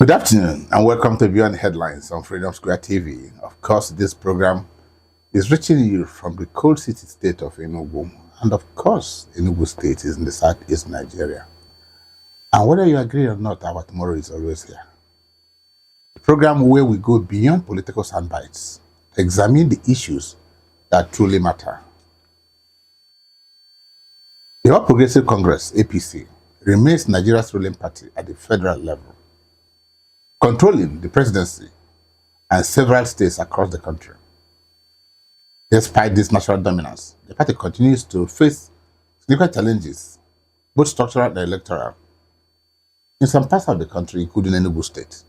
Good afternoon and welcome to Beyond Headlines on Freedom Square TV. Of course, this program is reaching you from the cold city state of Enugu. And of course, Enugu state is in the southeast Nigeria. And whether you agree or not, our tomorrow is always here. The program where we go beyond political soundbites, examine the issues that truly matter. The All Progressive Congress, APC, remains Nigeria's ruling party at the federal level, controlling the presidency and several states across the country. Despite this national dominance, the party continues to face significant challenges, both structural and electoral, in some parts of the country, including Enugu State,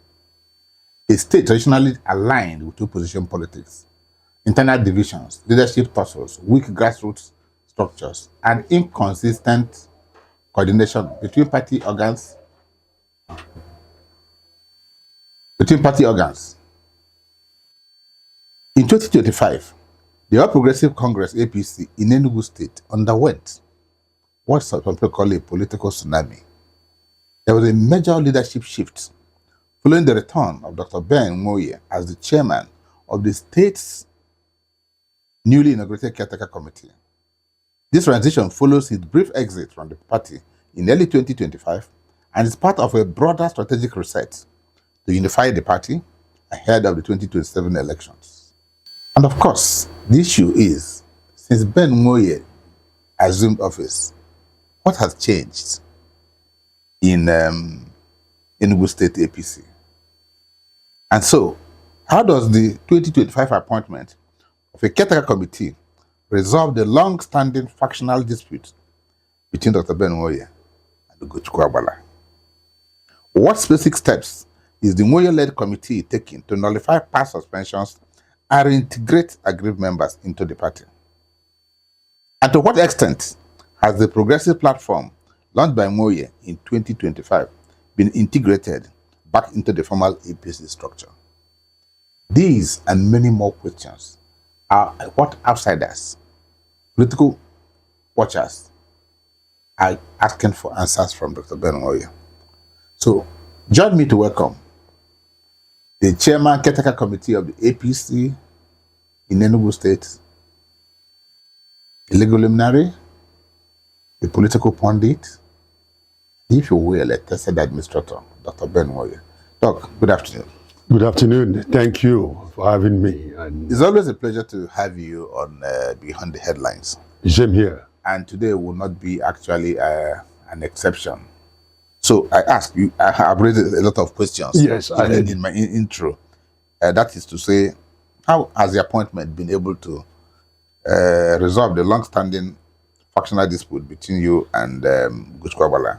a state traditionally aligned with opposition politics, internal divisions, leadership tussles, weak grassroots structures, and inconsistent coordination between party organs. In 2025, the All Progressive Congress APC in Enugu State underwent what some people call a political tsunami. There was a major leadership shift following the return of Dr. Ben Moye as the chairman of the state's newly inaugurated caretaker committee. This transition follows his brief exit from the party in early 2025 and is part of a broader strategic reset to unify the party ahead of the 2027 elections. And of course, the issue is, since Ben Moye assumed office, what has changed in Enugu State APC? And so, how does the 2025 appointment of a caretaker committee resolve the long-standing factional dispute between Dr. Ben Moye and Ugochukwu? What specific steps is the Moye-led committee taking to nullify past suspensions and reintegrate aggrieved members into the party? And to what extent has the progressive platform launched by Moye in 2025 been integrated back into the formal APC structure? These and many more questions are what outsiders, political watchers, are asking for answers from Dr. Ben Moye. So join me to welcome the chairman caretaker committee of the APC in Enugu State, a legal luminary, a political pundit, if you will, a tested administrator, Dr. Ben Moye. Doc, good afternoon. Good afternoon. Thank you for having me. And it's always a pleasure to have you on Behind the Headlines. Same here. And today will not be actually an exception. So I ask you, I have raised a lot of questions. Yes, in my intro. That is to say, how has the appointment been able to resolve the long-standing factional dispute between you and Ugochukwu?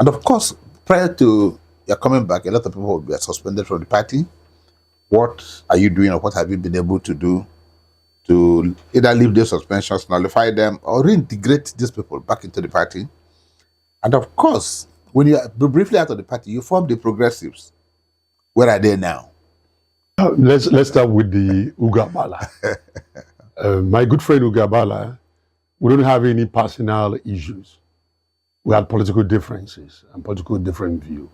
And of course, prior to your coming back, a lot of people were suspended from the party. What are you doing, or what have you been able to do to either leave those suspensions, nullify them, or reintegrate these people back into the party? And of course, when you are briefly out of the party, you form the Progressives. Where are they now? Let's start with the Ugabala. My good friend Ugabala, we don't have any personal issues. We had political differences and political different view.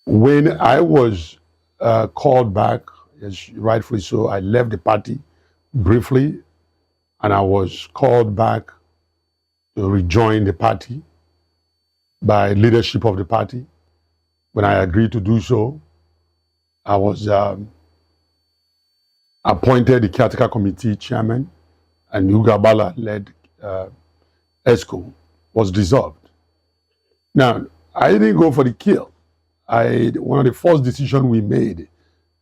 When I was called back, as rightfully so, I left the party briefly, and I was called back to rejoin the party by leadership of the party. When I agreed to do so, I was appointed the caretaker committee chairman, and Ugabala led ESCO was dissolved. Now, I didn't go for the kill. One of the first decisions we made,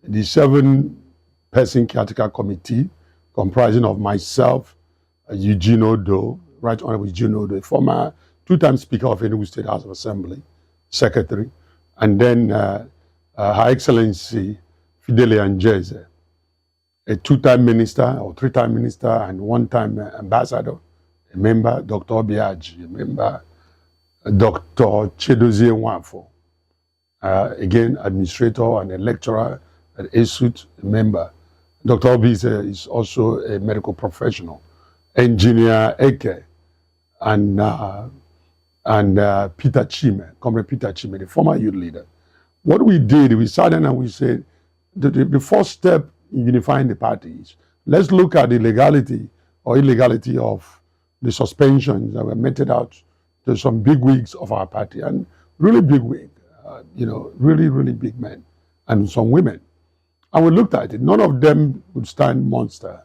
the 7-person caretaker committee comprising of myself, Eugene Odo, Right Honorable Eugene Odo, former 2-time Speaker of Enugu State House of Assembly, Secretary, and then Her Excellency Fidele Anjeze, a 2-time minister or 3-time minister and 1-time ambassador, a member, Dr. Obiaji, a member, Dr. Chedozie Nwafo, again, administrator and a lecturer at ESUT, a member. Dr. Obi is also a medical professional. Engineer Eke and Peter Chime, Comrade Peter Chime, the former youth leader. What we did, we sat down and we said, the first step in unifying the parties, let's look at the legality or illegality of the suspensions that were meted out to some big wigs of our party, and really big wig, really, really big men, and some women. And we looked at it. None of them would stand Monster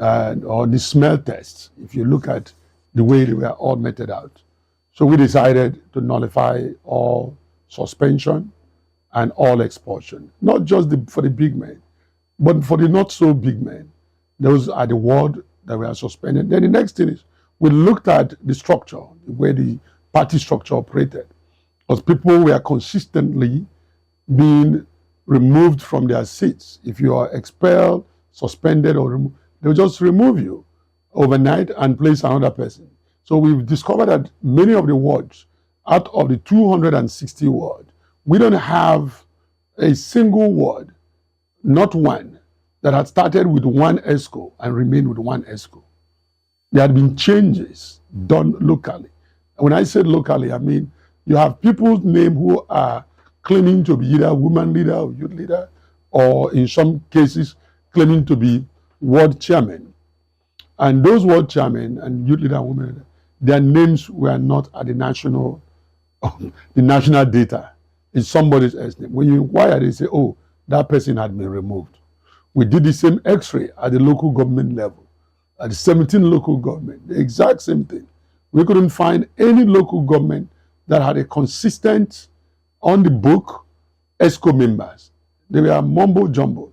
or the smell tests, if you look at the way they were all meted out. So we decided to nullify all suspension and all expulsion, not just for the big men, but for the not so big men. Those are the ward that were suspended. Then the next thing is we looked at the structure, the way the party structure operated, because people were consistently being removed from their seats. If you are expelled, suspended, or removed, they'll just remove you overnight and place another person. So we've discovered that many of the wards, out of the 260 wards, we don't have a single ward, not one, that had started with one ESCO and remained with one ESCO. There had been changes done locally. And when I say locally, I mean you have people's name who are claiming to be either woman leader or youth leader, or in some cases claiming to be ward chairman. And those ward chairmen and youth leader and women leader, their names were not at the national data. It's somebody else's name. When you inquire, they say, oh, that person had been removed. We did the same x-ray at the local government level, at the 17 local government, the exact same thing. We couldn't find any local government that had a consistent, on the book, ESCO members. They were mumbo jumbo.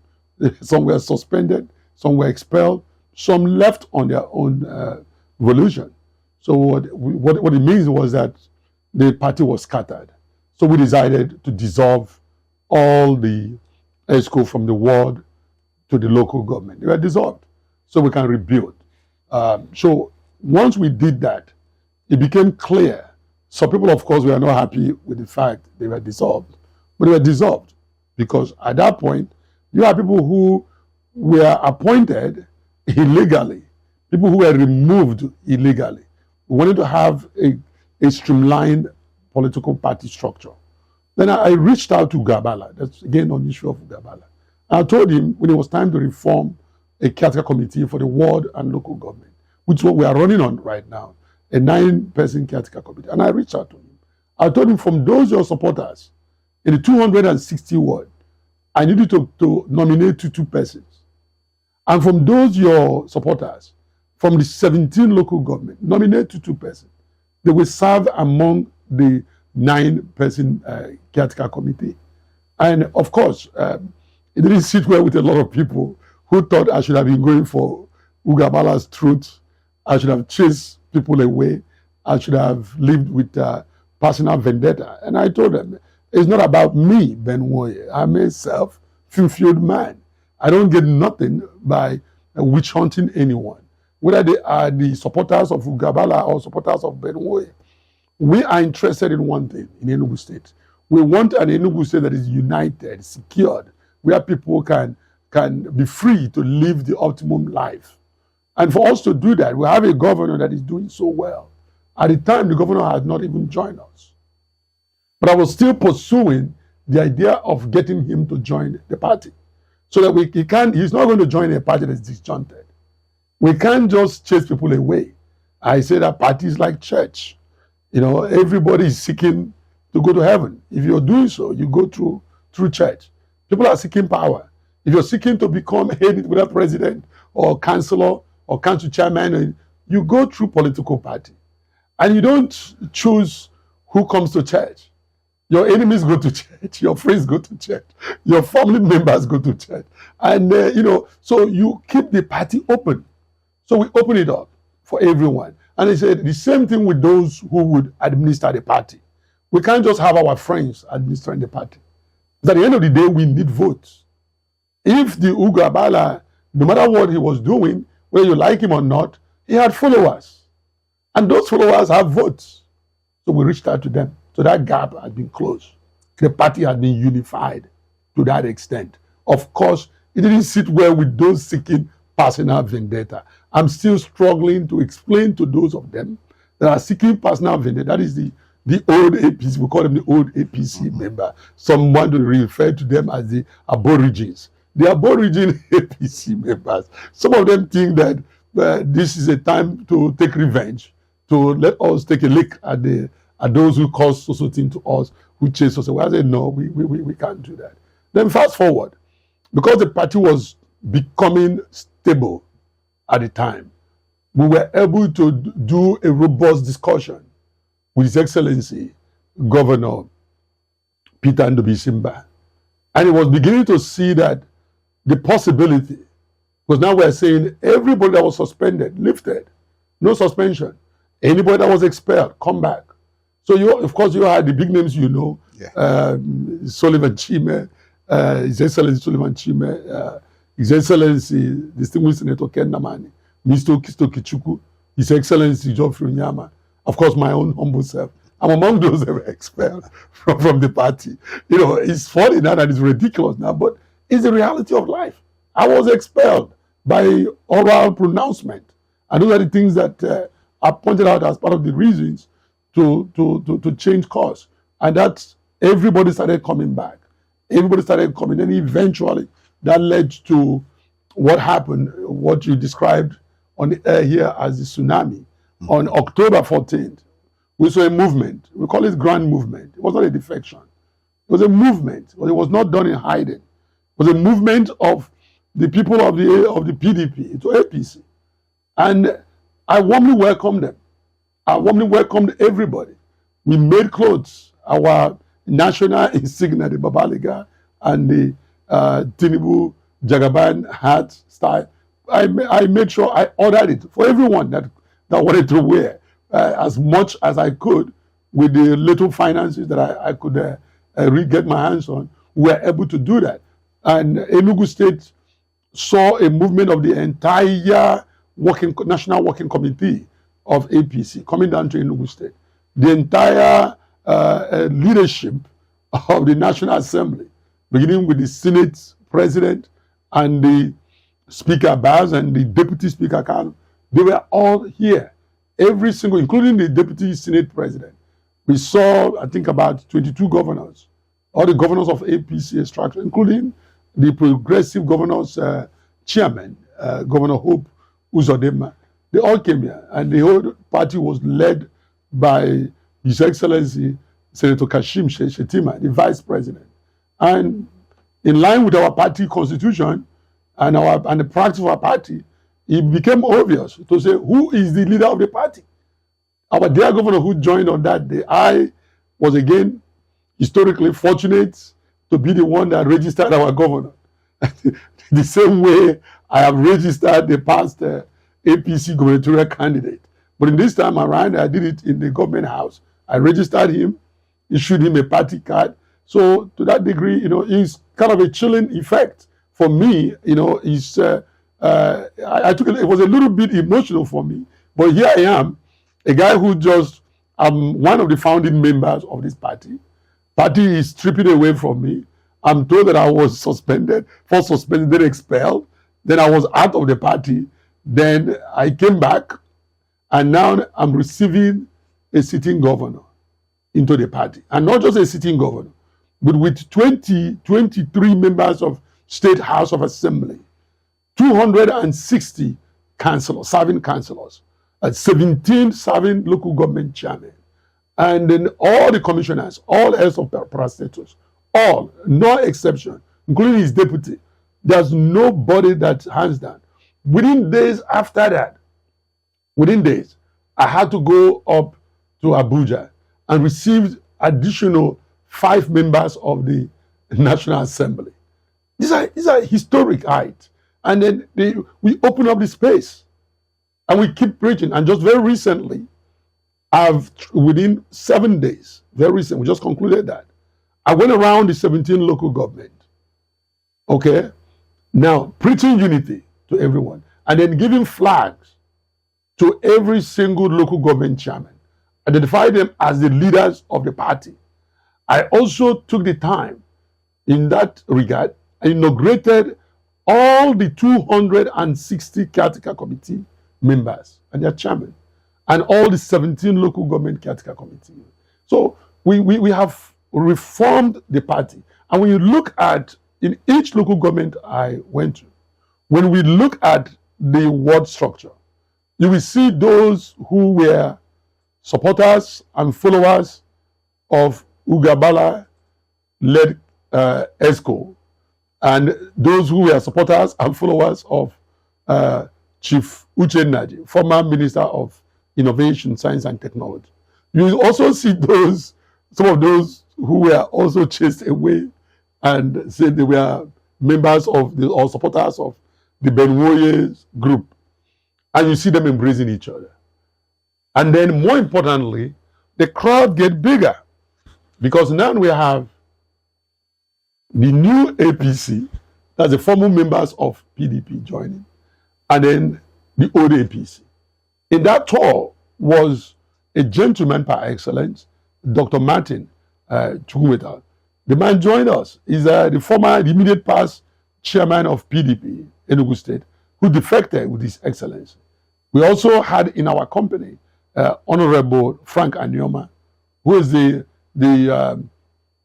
Some were suspended, some were expelled, some left on their own volition. So what it means was that the party was scattered. So we decided to dissolve all the ESCO from the ward to the local government. They were dissolved so we can rebuild. So once we did that, it became clear. Some people, of course, were not happy with the fact they were dissolved. But they were dissolved because at that point, you have people who were appointed illegally, people who were removed illegally. We wanted to have a streamlined political party structure. Then I reached out to Gabala. That's again on the issue of Gabala. I told him when it was time to reform a caretaker committee for the ward and local government, which is what we are running on right now, a 9-person caretaker committee. And I reached out to him. I told him, from those your supporters in the 260 ward, I needed to nominate 2 persons. And from those your supporters, from the 17 local government, nominate 2 persons. They will serve among the 9-person caretaker committee. And of course, it didn't sit well with a lot of people who thought I should have been going for Ugabala's truth. I should have chased people away. I should have lived with personal vendetta. And I told them, it's not about me, Benwoye. I'm a self-fulfilled man. I don't get nothing by witch hunting anyone. Whether they are the supporters of Ugabala or supporters of Benwoye, we are interested in one thing in Enugu State. We want an Enugu State that is united, secured, where people can be free to live the optimum life. And for us to do that, we have a governor that is doing so well. At the time, the governor had not even joined us. But I was still pursuing the idea of getting him to join the party. So that he's not going to join a party that's disjointed. We can't just chase people away. I say that party is like church. Everybody is seeking to go to heaven. If you're doing so, you go through church. People are seeking power. If you're seeking to become head with a president or councillor or council chairman, you go through political party. And you don't choose who comes to church. Your enemies go to church. Your friends go to church. Your family members go to church. And, so you keep the party open. So we open it up for everyone. And they said the same thing with those who would administer the party. We can't just have our friends administering the party. Because at the end of the day, we need votes. If the Ugabala, no matter what he was doing, whether you like him or not, he had followers. And those followers have votes. So we reached out to them. So that gap had been closed. The party had been unified to that extent. Of course, it didn't sit well with those seeking personal vendetta. I'm still struggling to explain to those of them that are seeking personal vendetta. That is the the old APC, we call them the old APC member. Some want to refer to them as the aborigines. The aborigine APC members, some of them think that this is a time to take revenge, to let us take a lick at those who caused social thing to us, who chased us away. I said, no, we can't do that. Then fast forward, because the party was becoming stable at the time, we were able to do a robust discussion with His Excellency Governor Peter Ndubisimba. And he was beginning to see that the possibility, because now we're saying everybody that was suspended, lifted, no suspension. Anybody that was expelled, come back. So you, of course, you had the big names, you know, Sullivan Chime, His Excellency Sullivan Chime, His Excellency Distinguished Senator Ken Namani, Mr. Kisto Kichuku, His Excellency Geoffrey Nyama, of course, my own humble self. I'm among those that were expelled from the party. You know, it's funny now and it's ridiculous now, but it's the reality of life. I was expelled by oral pronouncement. And those are the things that I pointed out as part of the reasons to change course. And that's, everybody started coming back. Everybody started coming. And eventually that led to what happened, what you described on the air here as the tsunami. On October 14th, we saw a movement. We call it grand movement. It was not a defection. It was a movement, but it was not done in hiding. It was a movement of the people of the PDP to APC. And I warmly welcomed them. I warmly welcomed everybody. We made clothes, our national insignia, the Babaliga and the Tinubu Jagaban hat style. I made sure I ordered it for everyone that wanted to wear as much as I could with the little finances that I could get my hands on. We were able to do that. And Enugu State saw a movement of the entire National Working Committee of APC coming down to Enugu State. The entire leadership of the National Assembly, beginning with the Senate President and the Speaker Baz and the Deputy Speaker Kanu, they were all here. Every single, including the Deputy Senate President. We saw, I think, about 22 governors, all the governors of APC extraction, including the progressive governors chairman, Governor Hope Uzodinma. They all came here, and the whole party was led by His Excellency Senator Kashim Shettima, the Vice President. And in line with our party constitution and the practice of our party, it became obvious to say, who is the leader of the party? Our dear governor who joined on that day, I was again historically fortunate to be the one that registered our governor. The same way I have registered the past APC gubernatorial candidate. But in this time around, I did it in the government house. I registered him, issued him a party card. So to that degree, you know, it's kind of a chilling effect for me. You know, it's I took it was a little bit emotional for me, but here I am, a guy who just, I'm one of the founding members of this party. Party is stripping away from me. I'm told that I was suspended, first suspended, then expelled. Then I was out of the party. Then I came back, and now I'm receiving a sitting governor into the party. And not just a sitting governor, but with 23 members of State House of Assembly, 260 councillors, serving councillors, 17 serving local government chairmen, and then all the commissioners, all heads of parastatals, all, no exception, including his deputy. There's nobody that hands down. Within days after that, within days, I had to go up to Abuja and receive additional 5 members of the National Assembly. These are historic heights. And then we open up the space and we keep preaching. And just very recently, within 7 days, very recent, we just concluded that, I went around the 17 local government, okay? Now, preaching unity to everyone, and then giving flags to every single local government chairman, identify them as the leaders of the party. I also took the time in that regard, I inaugurated all the 260 caretaker committee members and their chairman, and all the 17 local government caretaker committee. So we have reformed the party. And when you look at, in each local government I went to, when we look at the ward structure, you will see those who were supporters and followers of Ugabala-led ESCO, and those who were supporters and followers of Chief Uche Naji, former Minister of Innovation, Science and Technology. You will also see some of those who were also chased away and said they were members of or supporters of the Benwoye's group. And you see them embracing each other. And then more importantly, the crowd get bigger, because now we have the new APC, that's the former members of PDP joining, and then the old APC. In that tour was a gentleman par excellence, Dr. Martin Chukwuemeka. The man joined us. He's the immediate past chairman of PDP, Enugu State, who defected with His Excellency. We also had in our company Honorable Frank Anyoma, who is the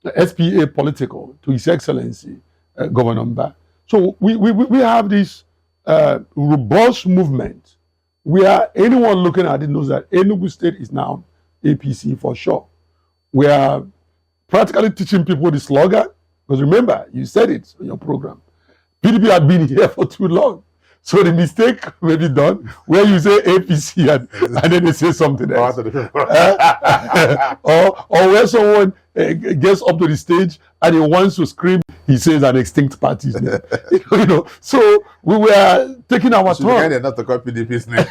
SPA political to His Excellency Governor Mba. So we have this robust movement where anyone looking at it knows that Enugu State is now APC for sure. We are practically teaching people the slogan, because remember, you said it in your program. PDP had been here for too long. So the mistake may be done where you say APC and then they say something else. Or where someone gets up to the stage and he wants to scream, he says an extinct party's name. So we were taking our time. Not to call PDP's name.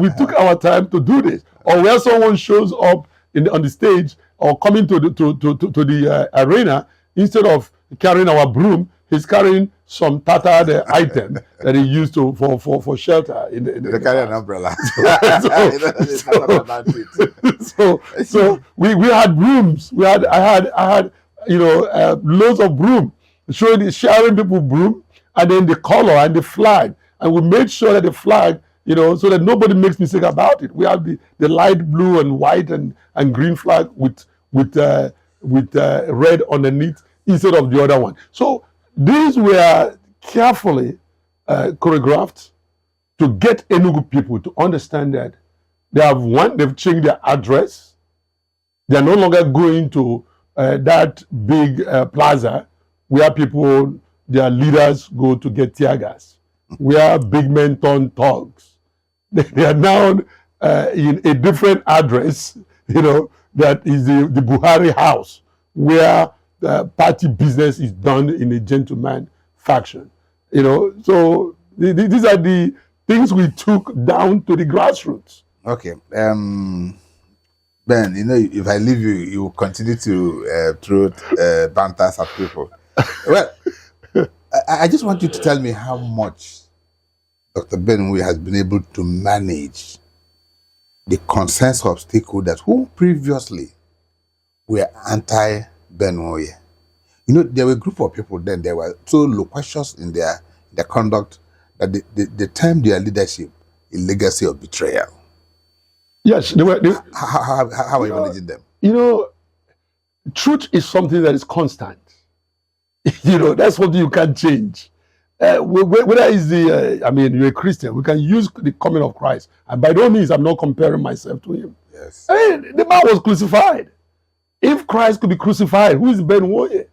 we took our time to do this. Or where someone shows up on the stage or coming to the arena, instead of carrying our broom, he's carrying some tattered item that he used for shelter in the carry an umbrella. So we had brooms. I had loads of broom, sharing people broom, and then the color and the flag, and we made sure that the flag, so that nobody makes mistake about it. We have the light blue and white and green flag with red underneath instead of the other one. So these were carefully choreographed to get Enugu people to understand that they've changed their address. They are no longer going to that big plaza where their leaders go to get tear gas, where big men turn thugs. They are now in a different address, that is the Buhari house, where party business is done in a gentleman fashion. So these are the things we took down to the grassroots. Okay. Ben, if I leave you, you will continue to throw banters at people. Well, I just want you to tell me how much Dr. Benwoye has been able to manage the consensus of stakeholders who previously were anti-Benwoye. There were a group of people then, they were so loquacious in their conduct that they termed their leadership a legacy of betrayal. Yes, how are you managing them? Truth is something that is constant. That's something you can't change. Whether it's you're a Christian, we can use the coming of Christ. And by no means, I'm not comparing myself to him. Yes. The man was crucified. If Christ could be crucified, who is Benwoye?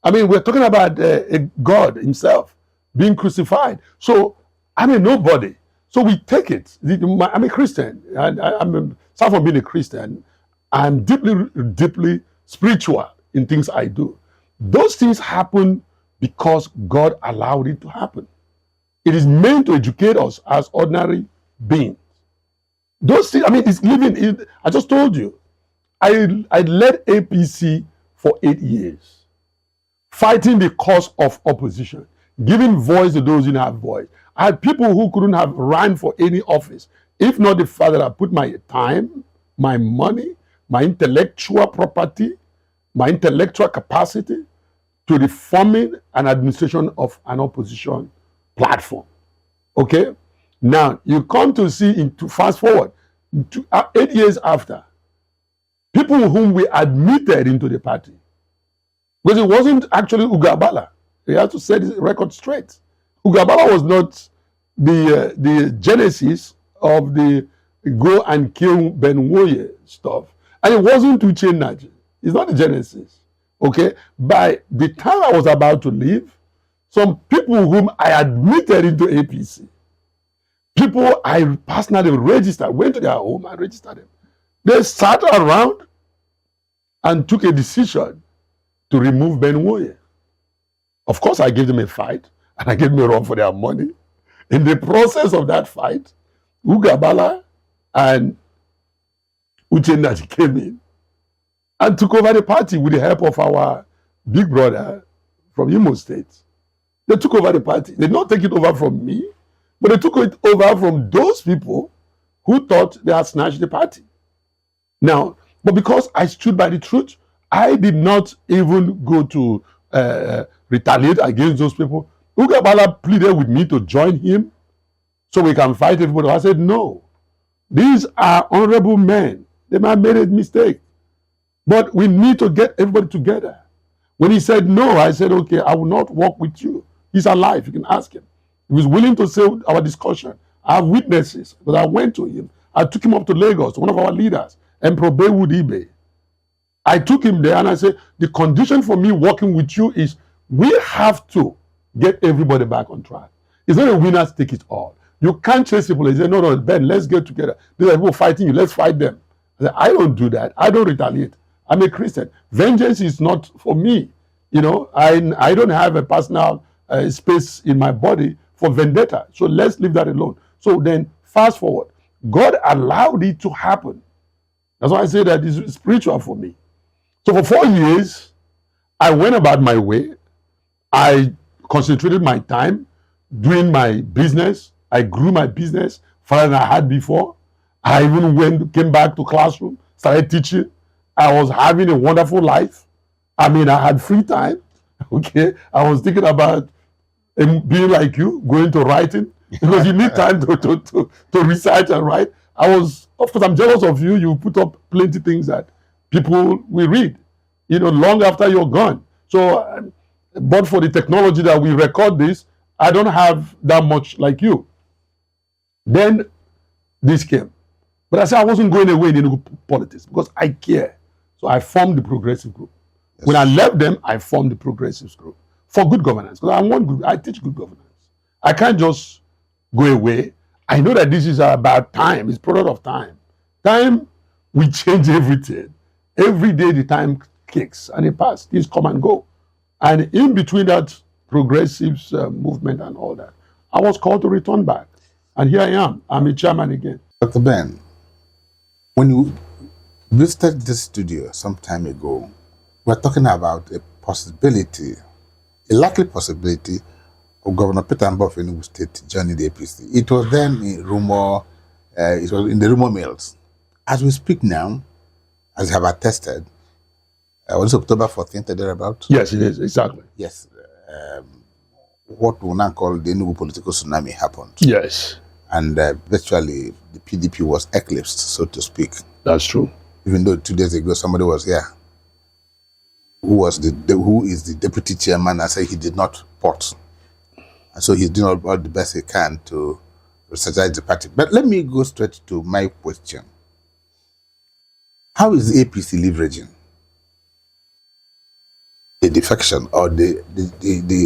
We're talking about a God himself being crucified. So, nobody. So we take it. I'm a Christian. I'm aside from being a Christian, I'm deeply, deeply spiritual in things I do. Those things happen because God allowed it to happen. It is meant to educate us as ordinary beings. Those things, it's living. I just told you, I led APC for 8 years, fighting the cause of opposition, giving voice to those who didn't have voice. I had people who couldn't have ran for any office, if not the fact that I put my time, my money, my intellectual property, my intellectual capacity to the forming and administration of an opposition platform. Okay? Now, you come to see, fast forward, 8 years after, people whom we admitted into the party. Because it wasn't actually Ugabala. We have to set the record straight. Ugabala was not the genesis of the go and kill Benwoye stuff. And it wasn't Uche Naji. It's not the genesis. Okay? By the time I was about to leave, some people whom I admitted into APC, people I personally registered, went to their home and registered them. They sat around and took a decision to remove Benwoye. Of course, I gave them a fight and I gave them a run for their money. In the process of that fight, Ugabala and Uche Naji came in and took over the party with the help of our big brother from Imo State. They took over the party. They did not take it over from me, but they took it over from those people who thought they had snatched the party. Now, but because I stood by the truth, I did not even go to retaliate against those people. Ugabala pleaded with me to join him so we can fight everybody. I said, no. These are honorable men. They might have made a mistake. But we need to get everybody together. When he said no, I said, okay, I will not work with you. He's alive. You can ask him. He was willing to say our discussion. I have witnesses. But I went to him. I took him up to Lagos, one of our leaders, Emprobe Ibe. I took him there and I said, the condition for me working with you is we have to get everybody back on track. It's not a winner's take it all. You can't chase people and say, no, no, Ben, let's get together. These are people fighting you. Let's fight them. I said, I don't do that. I don't retaliate. I'm a Christian. Vengeance is not for me. You know, I don't have a personal space in my body for vendetta. So let's leave that alone. So then fast forward. God allowed it to happen. That's why I say that it's spiritual for me. So for 4 years, I went about my way. I concentrated my time doing my business. I grew my business farther than I had before. I even came back to classroom, started teaching. I was having a wonderful life. I mean, I had free time. Okay, I was thinking about being like you, going to writing, because you need time to research and write. Of course, I'm jealous of you. You put up plenty things that people will read, you know, long after you're gone. So, but for the technology that we record this, I don't have that much like you. Then this came. But I said I wasn't going away in Enugu politics because I care. So I formed the Progressive Group. Yes. When I left them, I formed the Progressives Group for good governance. Because I teach good governance. I can't just go away. I know that this is about time. It's product of time. Time will change everything. Every day the time kicks and it passes. Things come and go. And in between that progressives movement and all that, I was called to return back. And here I am. I'm a chairman again. Dr. Ben, when you visited this studio some time ago, we were talking about a possibility, a likely possibility of Governor Peter Mbah of Enugu State joining the APC. It was then in rumor, it was in the rumor mills. As we speak now, as I have attested, was it October 14th or thereabout? Yes, it is, exactly. Yes. What we now call the Enugu political tsunami happened. Yes. And virtually the PDP was eclipsed, so to speak. That's true. Even though 2 days ago somebody was here who is the deputy chairman and said he did not port. And so he's doing all the best he can to strategize the party. But let me go straight to my question. How is the APC leveraging the defection or the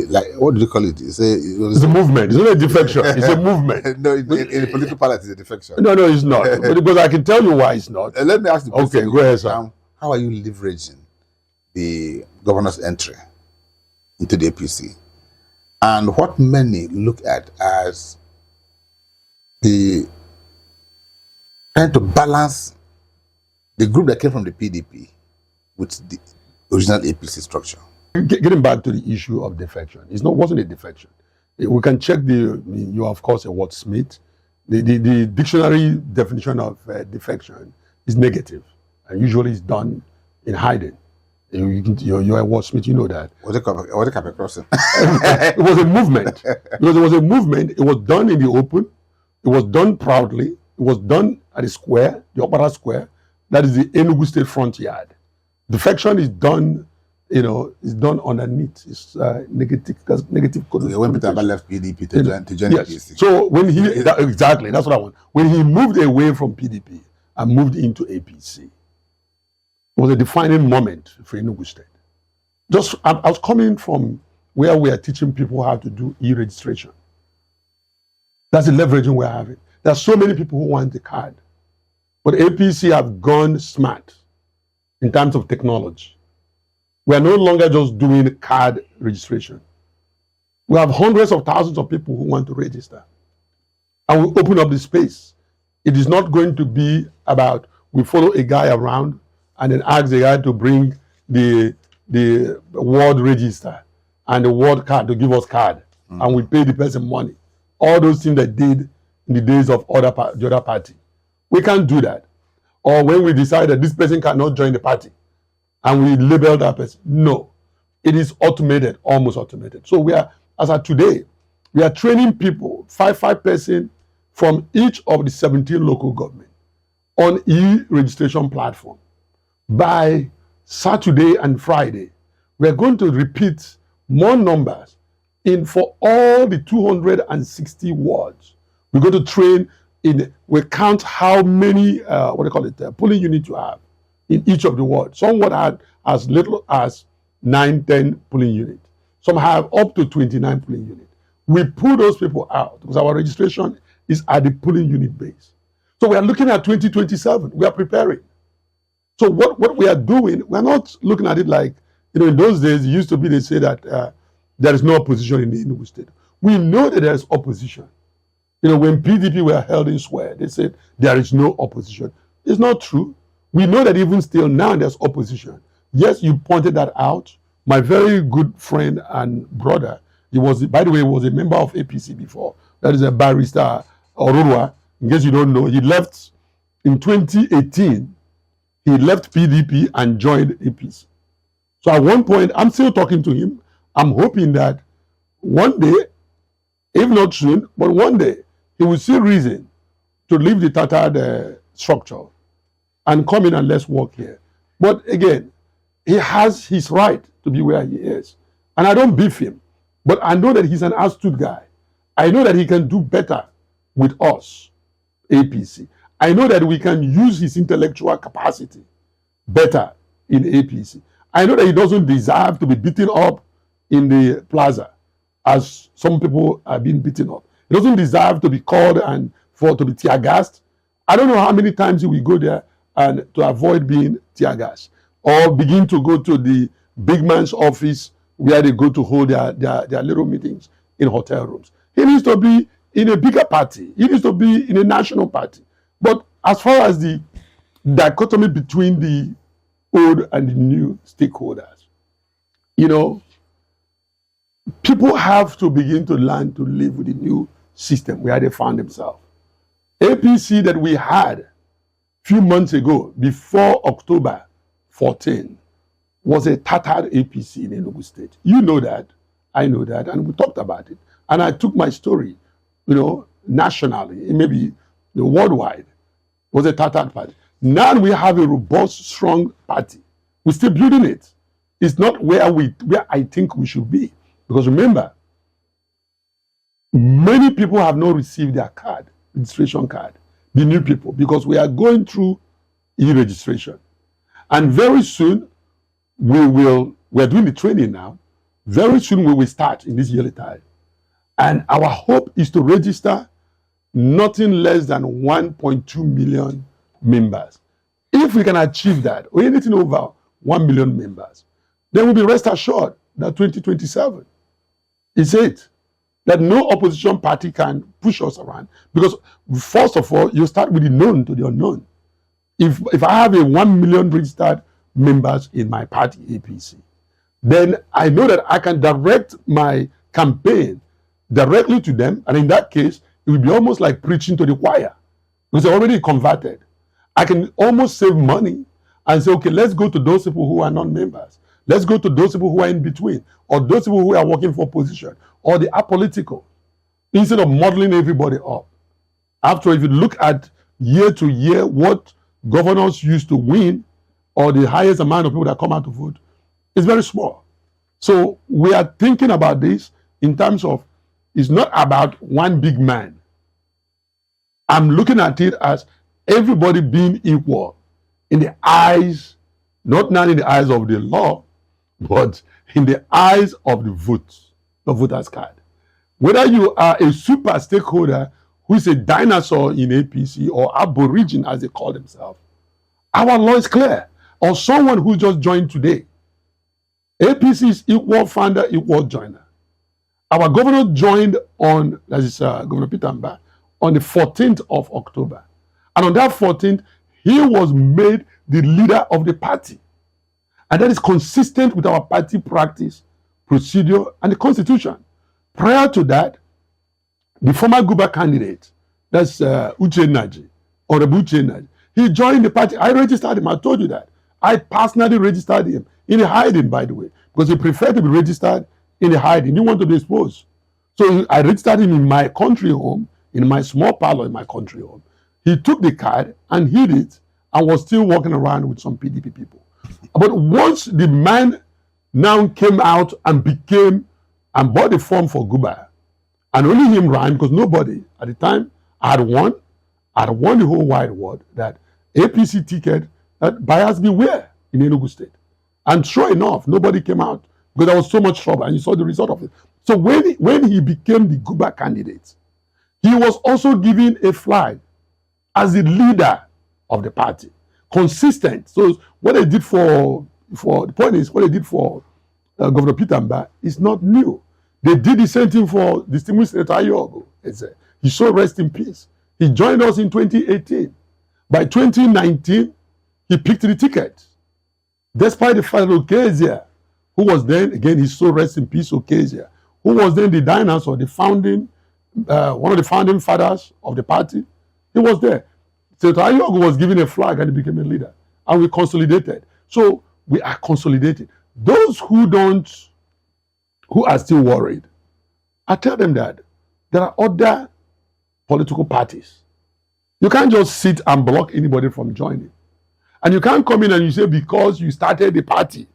like, what do you call it? It's a movement. It's not a defection. It's a movement. No, in the political party, it's a defection. No, it's not. Because I can tell you why it's not. Let me ask the question. Okay, go ahead, sir. How are you leveraging the governor's entry into the APC? And what many look at as the trying to balance the group that came from the PDP with the original APC structure. Getting back to the issue of defection, wasn't a defection. We can check you are of course a wordsmith. The dictionary definition of defection is negative, and usually it's done in hiding. You're a wordsmith, you know that. Was it Capet Crossing? It was a movement. Because it was a movement, it was done in the open, it was done proudly, it was done at the square, the Opera Square, that is the Enugu State front yard. Defection is done, is done underneath. It's negative Okay, when Peter Abba left PDP to join yes. APC. So when exactly, that's what I want. When he moved away from PDP and moved into APC, it was a defining moment for Enugu State. I was coming from where we are teaching people how to do e-registration. That's the leveraging we're having. There are so many people who want the card. But APC have gone smart in terms of technology. We are no longer just doing card registration. We have hundreds of thousands of people who want to register. And we open up the space. It is not going to be about we follow a guy around and then ask the guy to bring the ward register and the ward card to give us card. And we pay the person money. All those things that did in the days of the other party. We can't do that. Or when we decide that this person cannot join the party and we label that person. No. It is automated, almost automated. So we are, as of today, we are training people, five person from each of the 17 local governments on e-registration platform. By Saturday and Friday, we are going to repeat more numbers for all the 260 wards. We're going to train we count how many, polling units you have in each of the wards. Some would have as little as 9-10 polling units. Some have up to 29 polling units. We pull those people out because our registration is at the polling unit base. So we are looking at 2027. We are preparing. So what we are doing, we're not looking at it like, in those days, it used to be they say that there is no opposition in the Enugu State. We know that there is opposition. When PDP were held in swear, they said there is no opposition. It's not true. We know that even still now there's opposition. Yes, you pointed that out. My very good friend and brother, by the way, he was a member of APC before. That is a barrister, Orurua. In case you don't know, he left in 2018. He left PDP and joined APC. So at one point, I'm still talking to him. I'm hoping that one day, if not soon, but one day, he will see reason to leave the tattered structure and come in and let's work here. But again, he has his right to be where he is. And I don't beef him, but I know that he's an astute guy. I know that he can do better with us, APC. I know that we can use his intellectual capacity better in APC. I know that he doesn't deserve to be beaten up in the plaza as some people are being beaten up. He doesn't deserve to be called and to be tear gassed. I don't know how many times he will go there and to avoid being tear gassed or begin to go to the big man's office where they go to hold their little meetings in hotel rooms. He needs to be in a bigger party. He needs to be in a national party. But as far as the dichotomy between the old and the new stakeholders, people have to begin to learn to live with the new system where they found themselves. APC that we had a few months ago, before October 14, was a tattered APC in Enugu State. You know that, I know that, and we talked about it. And I took my story, nationally, maybe worldwide, was a tattered party. Now we have a robust, strong party. We're still building it. It's not where I think we should be. Because remember, many people have not received their card, registration card, the new people, because we are going through e-registration. And very soon, we're doing the training now. Very soon we will start in this yearly time. And our hope is to register nothing less than 1.2 million members. If we can achieve that, or anything over 1 million members, then we'll be rest assured that 2027 is it. That no opposition party can push us around. Because first of all, you start with the known to the unknown. If I have a 1 million registered members in my party, APC, then I know that I can direct my campaign directly to them. And in that case, it will be almost like preaching to the choir. Because they're already converted. I can almost save money and say, okay, let's go to those people who are non-members. Let's go to those people who are in between, or those people who are working for position, or the apolitical, instead of modeling everybody up. After, if you look at year to year, what governors used to win, or the highest amount of people that come out to vote, is very small. So we are thinking about this in terms of, it's not about one big man. I'm looking at it as everybody being equal in the eyes, not in the eyes of the law, but in the eyes of the voters card. Whether you are a super stakeholder who is a dinosaur in APC or aborigine as they call themselves, our law is clear. Or someone who just joined today, APC is equal founder, equal joiner. Our governor joined on, that is Governor Peter Mba, on the 14th of October. And on that 14th, he was made the leader of the party. And that is consistent with our party practice, procedure, and the constitution. Prior to that, the former Guba candidate, that's Uche Naji, or the Uche Naji, he joined the party. I registered him. I told you that. I personally registered him in a hiding, by the way, because he preferred to be registered in a hiding. He didn't want to be exposed. So I registered him in my country home, in my small parlor in my country home. He took the card and hid it and was still walking around with some PDP people. But once the man now came out and became and bought the form for Guba, and only him ran, because nobody at the time had won the whole wide world that APC ticket, that buyers beware in Enugu State. And sure enough, nobody came out because there was so much trouble, and you saw the result of it. So when he became the Guba candidate, he was also given a flag as the leader of the party, consistent. So what they did for the point is, what they did for Governor Peter Mba is not new. They did the same thing for distinguished Senator Ayogo. He should rest in peace. He joined us in 2018. By 2019, he picked the ticket. Despite the fact that Okezia, who was then, again, he so rest in peace, Okezia, who was then the dinosaur, the founding, one of the founding fathers of the party, he was there. Senator Ayogo was given a flag and he became a leader. And we consolidated. So we are consolidated. Those who are still worried, I tell them that there are other political parties. You can't just sit and block anybody from joining. And you can't come in and you say, because you started the party,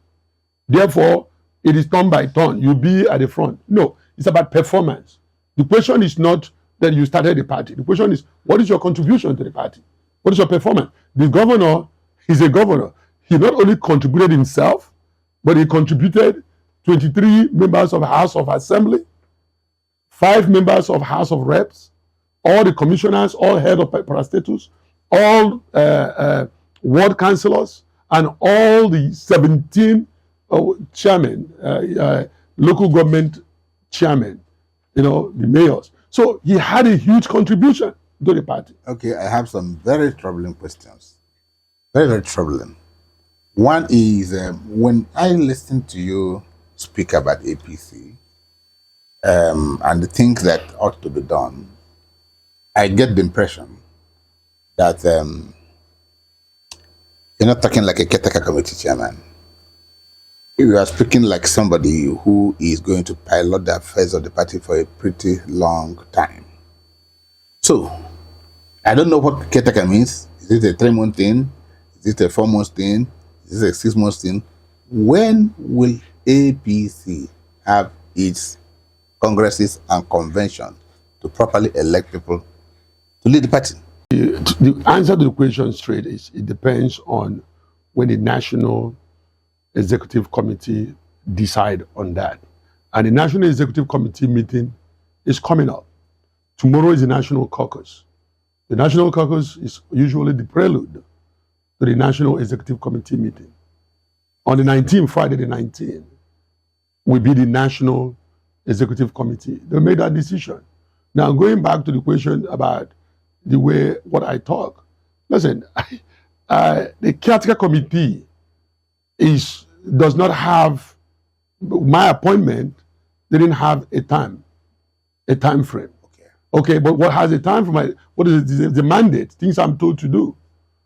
therefore it is turn by turn, you'll be at the front. No, it's about performance. The question is not that you started the party. The question is, what is your contribution to the party? What is your performance? The governor is a governor. He not only contributed himself, but he contributed 23 members of House of Assembly, 5 members of House of Reps, all the commissioners, all head of parastatus, all ward councillors, and all the 17 chairmen, local government chairmen, the mayors. So he had a huge contribution to the party. Okay, I have some very troubling questions. Very, very troubling. One is, when I listen to you speak about APC and the things that ought to be done, I get the impression that you're not talking like a caretaker committee chairman. You are speaking like somebody who is going to pilot the affairs of the party for a pretty long time. So, I don't know what caretaker means. Is it a 3-month thing? Is it a 4-month thing? Is it a 6-month thing? When will APC have its congresses and conventions to properly elect people to lead the party? The answer to the question straight is, it depends on when the National Executive Committee decide on that. And the National Executive Committee meeting is coming up. Tomorrow is the National Caucus. The National Caucus is usually the prelude to the National Executive Committee meeting. On the 19th, Friday the 19th, will be the National Executive Committee. They made that decision. Now, going back to the question about the way what I talk, listen, the caretaker committee does not have, my appointment didn't have a time frame. Okay, but what has a time frame? What is it? The mandate, things I'm told to do.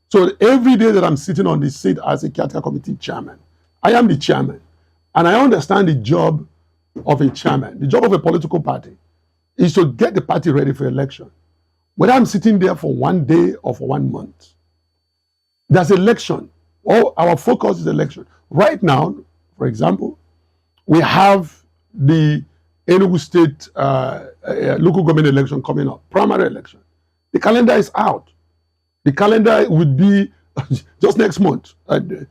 So every day that I'm sitting on this seat as a caretaker committee chairman, I am the chairman. And I understand the job of a chairman. The job of a political party is to get the party ready for election. Whether I'm sitting there for 1 day or for 1 month, There's election. All our focus is election. Right now, for example, we have the Enugu State local government election coming up, primary election. The calendar is out. The calendar would be just next month, January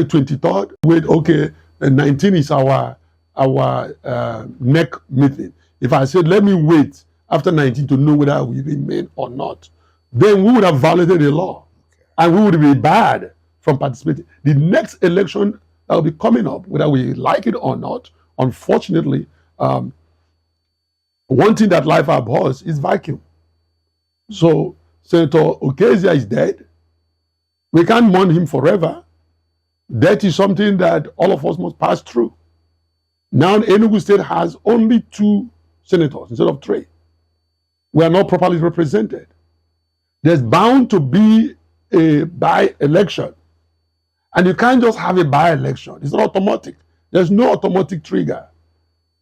23rd. Wait, okay, 19 is our NEC meeting. If I said, let me wait after 19 to know whether we remain or not, then we would have violated the law and we would be barred from participating. The next election that will be coming up, whether we like it or not, unfortunately, one thing that life abhors is vacuum. So Senator Okezia is dead. We can't mourn him forever. Death is something that all of us must pass through. Now Enugu State has only 2 senators instead of 3. We are not properly represented. There's bound to be a by-election. And you can't just have a by-election. It's not automatic. There's no automatic trigger.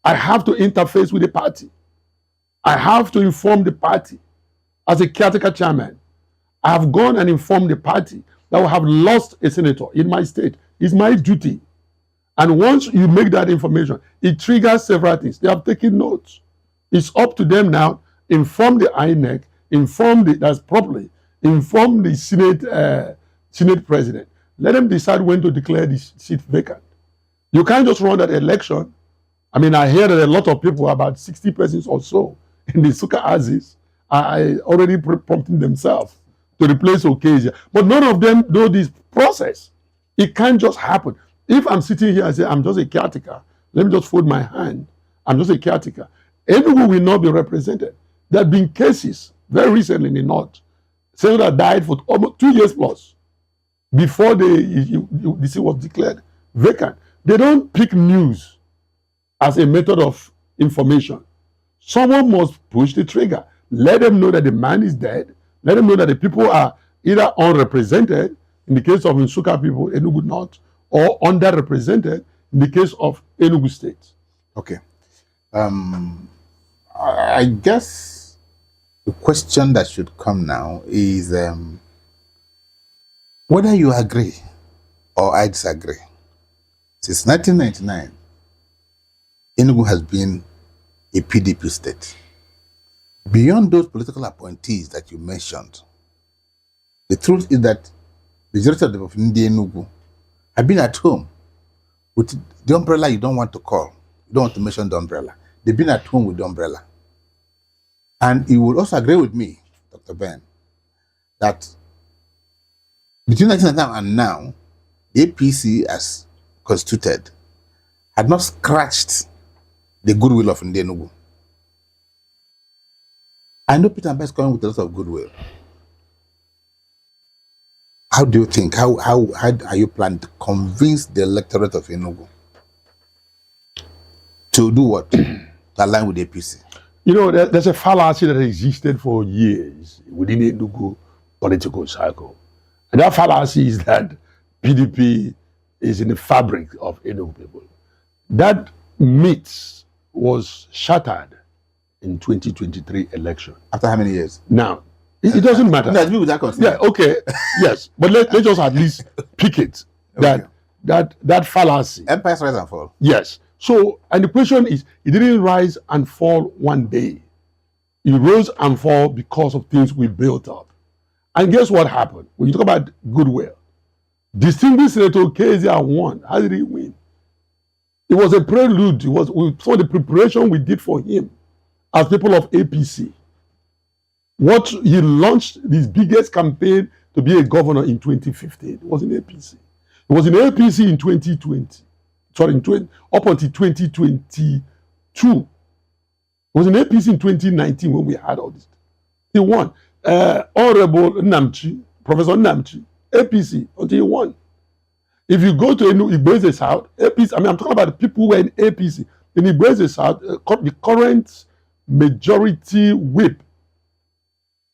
I have to interface with the party. I have to inform the party. As a caretaker chairman, I have gone and informed the party that we have lost a senator in my state. It's my duty. And once you make that information, it triggers several things. They have taken notes. It's up to them now. Inform the INEC, inform the Senate president. Let them decide when to declare the seat vacant. You can't just run that election. I mean, I hear that a lot of people, about 60 persons or so, in the Suka Aziz, are already prompting themselves to replace Okezia. But none of them know this process. It can't just happen. If I'm sitting here and say, I'm just a caretaker, let me just fold my hand. I'm just a caretaker. Enugu will not be represented. There have been cases very recently in the North. Senator died for almost 2 years plus before the seat was declared vacant. They don't pick news as a method of information. Someone must push the trigger. Let them know that the man is dead. Let them know that the people are either unrepresented, in the case of Nsuka people, Enugu North, or underrepresented, in the case of Enugu State. Okay. I guess the question that should come now is whether you agree or I disagree. Since 1999, Enugu has been a PDP state. Beyond those political appointees that you mentioned, the truth is that the majority of the people in Enugu have been at home with the umbrella you don't want to call. You don't want to mention the umbrella. They've been at home with the umbrella. And you will also agree with me, Dr. Ben, that between 1999 and now, the APC as constituted had not scratched the goodwill of Enugu. I know Peter Mba is coming with a lot of goodwill. How do you think? How are you planning to convince the electorate of Enugu to do what? To align with the APC? You know, there's a fallacy that existed for years within the Enugu political cycle. And that fallacy is that PDP is in the fabric of Enugu people. That myth was shattered in 2023 election. After how many years? Now, it doesn't matter. Yeah, okay, yes. But let's just at least pick it. That fallacy. Empires rise and fall. Yes. So, and the question is, it didn't rise and fall one day. It rose and fall because of things we built up. And guess what happened? When you talk about goodwill, distinguished Senator Okezia won. How did he win? It was a prelude. It was some of the preparation we did for him as people of APC. What he launched his biggest campaign to be a governor in 2015. It was in APC. It was in APC in 2020. Sorry, up until 2022. It was in APC in 2019 when we had all this. He won. Honorable Nnamchi, Professor Nnamchi, APC, until he won. If you go to Igbeze South, APC, I mean, I'm talking about the people who were in APC. In Igbeze South, the current majority whip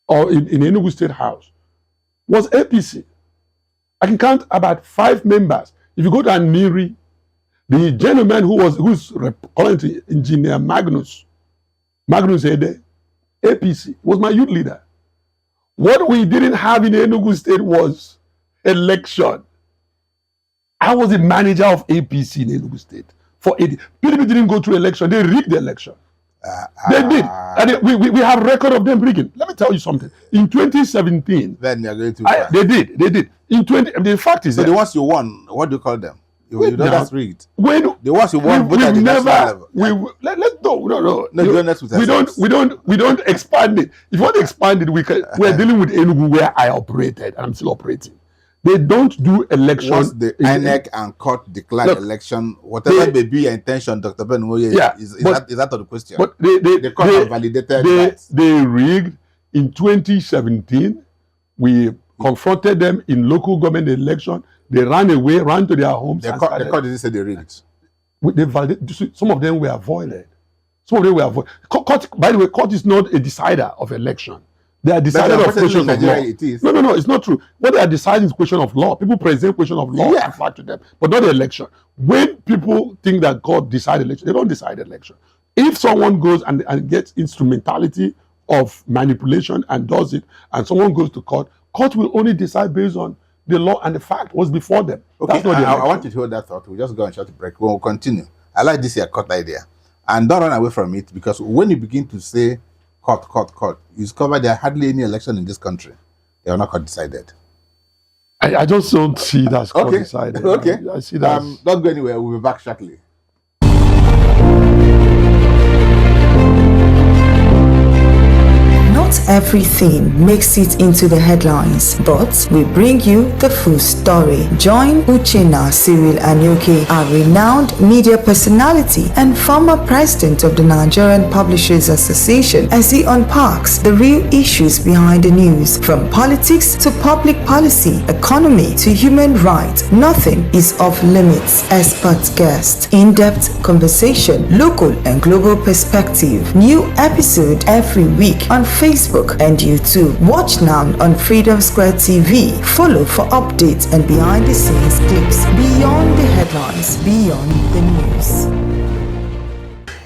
or in Enugu State House was APC. I can count about 5 members. If you go to Aniri, the gentleman who's currently Engineer Magnus Ede, APC, was my youth leader. What we didn't have in Enugu State was election. I was the manager of APC in Enugu State. PDP didn't go through election. They rigged the election. They did. And we have record of them rigging. Let me tell you something. In 2017, then you're going to they did. In the fact is so that the ones you won, what do you call them? You know that's rigged. When the ones you won, both at the national level. Let's no. We don't expand it. If you want to expand it, we're dealing with Enugu where I operated and I'm still operating. They don't do election. Once the INEC and court declared election, whatever may be your intention, Dr. Ben Moye, is that out of the question? But the court has validated they rigged in 2017. We confronted them in local government election. They ran away, ran to their homes. The court didn't say they rigged. Some of them were avoided. Court, by the way, court is not a decider of election. They are decided of questions of law. No, it's not true. What they are deciding is question of law. People present question of law and fact to them, but not the election. When people think that God decided election, they don't decide election. If someone goes and gets instrumentality of manipulation and does it, and someone goes to court, court will only decide based on the law and the fact was before them. Okay, I want you to hold that thought. We'll just go and short break. We'll continue. I like this court idea. And don't run away from it, because when you begin to say court, you discover there are hardly any election in this country. They are not court decided. I just don't see that court decided. Okay. I see that. Don't go anywhere. We'll be back shortly. Not everything makes it into the headlines, but we bring you the full story. Join Uchenna Cyril Anyoke, a renowned media personality and former president of the Nigerian Publishers Association, as he unpacks the real issues behind the news, from politics to public policy, economy to human rights. Nothing is off limits. Expert guest, in-depth conversation, local and global perspective. New episode every week on Facebook and YouTube. Watch now on Freedom Square TV. Follow for updates and behind the scenes clips. Beyond the headlines, beyond the news.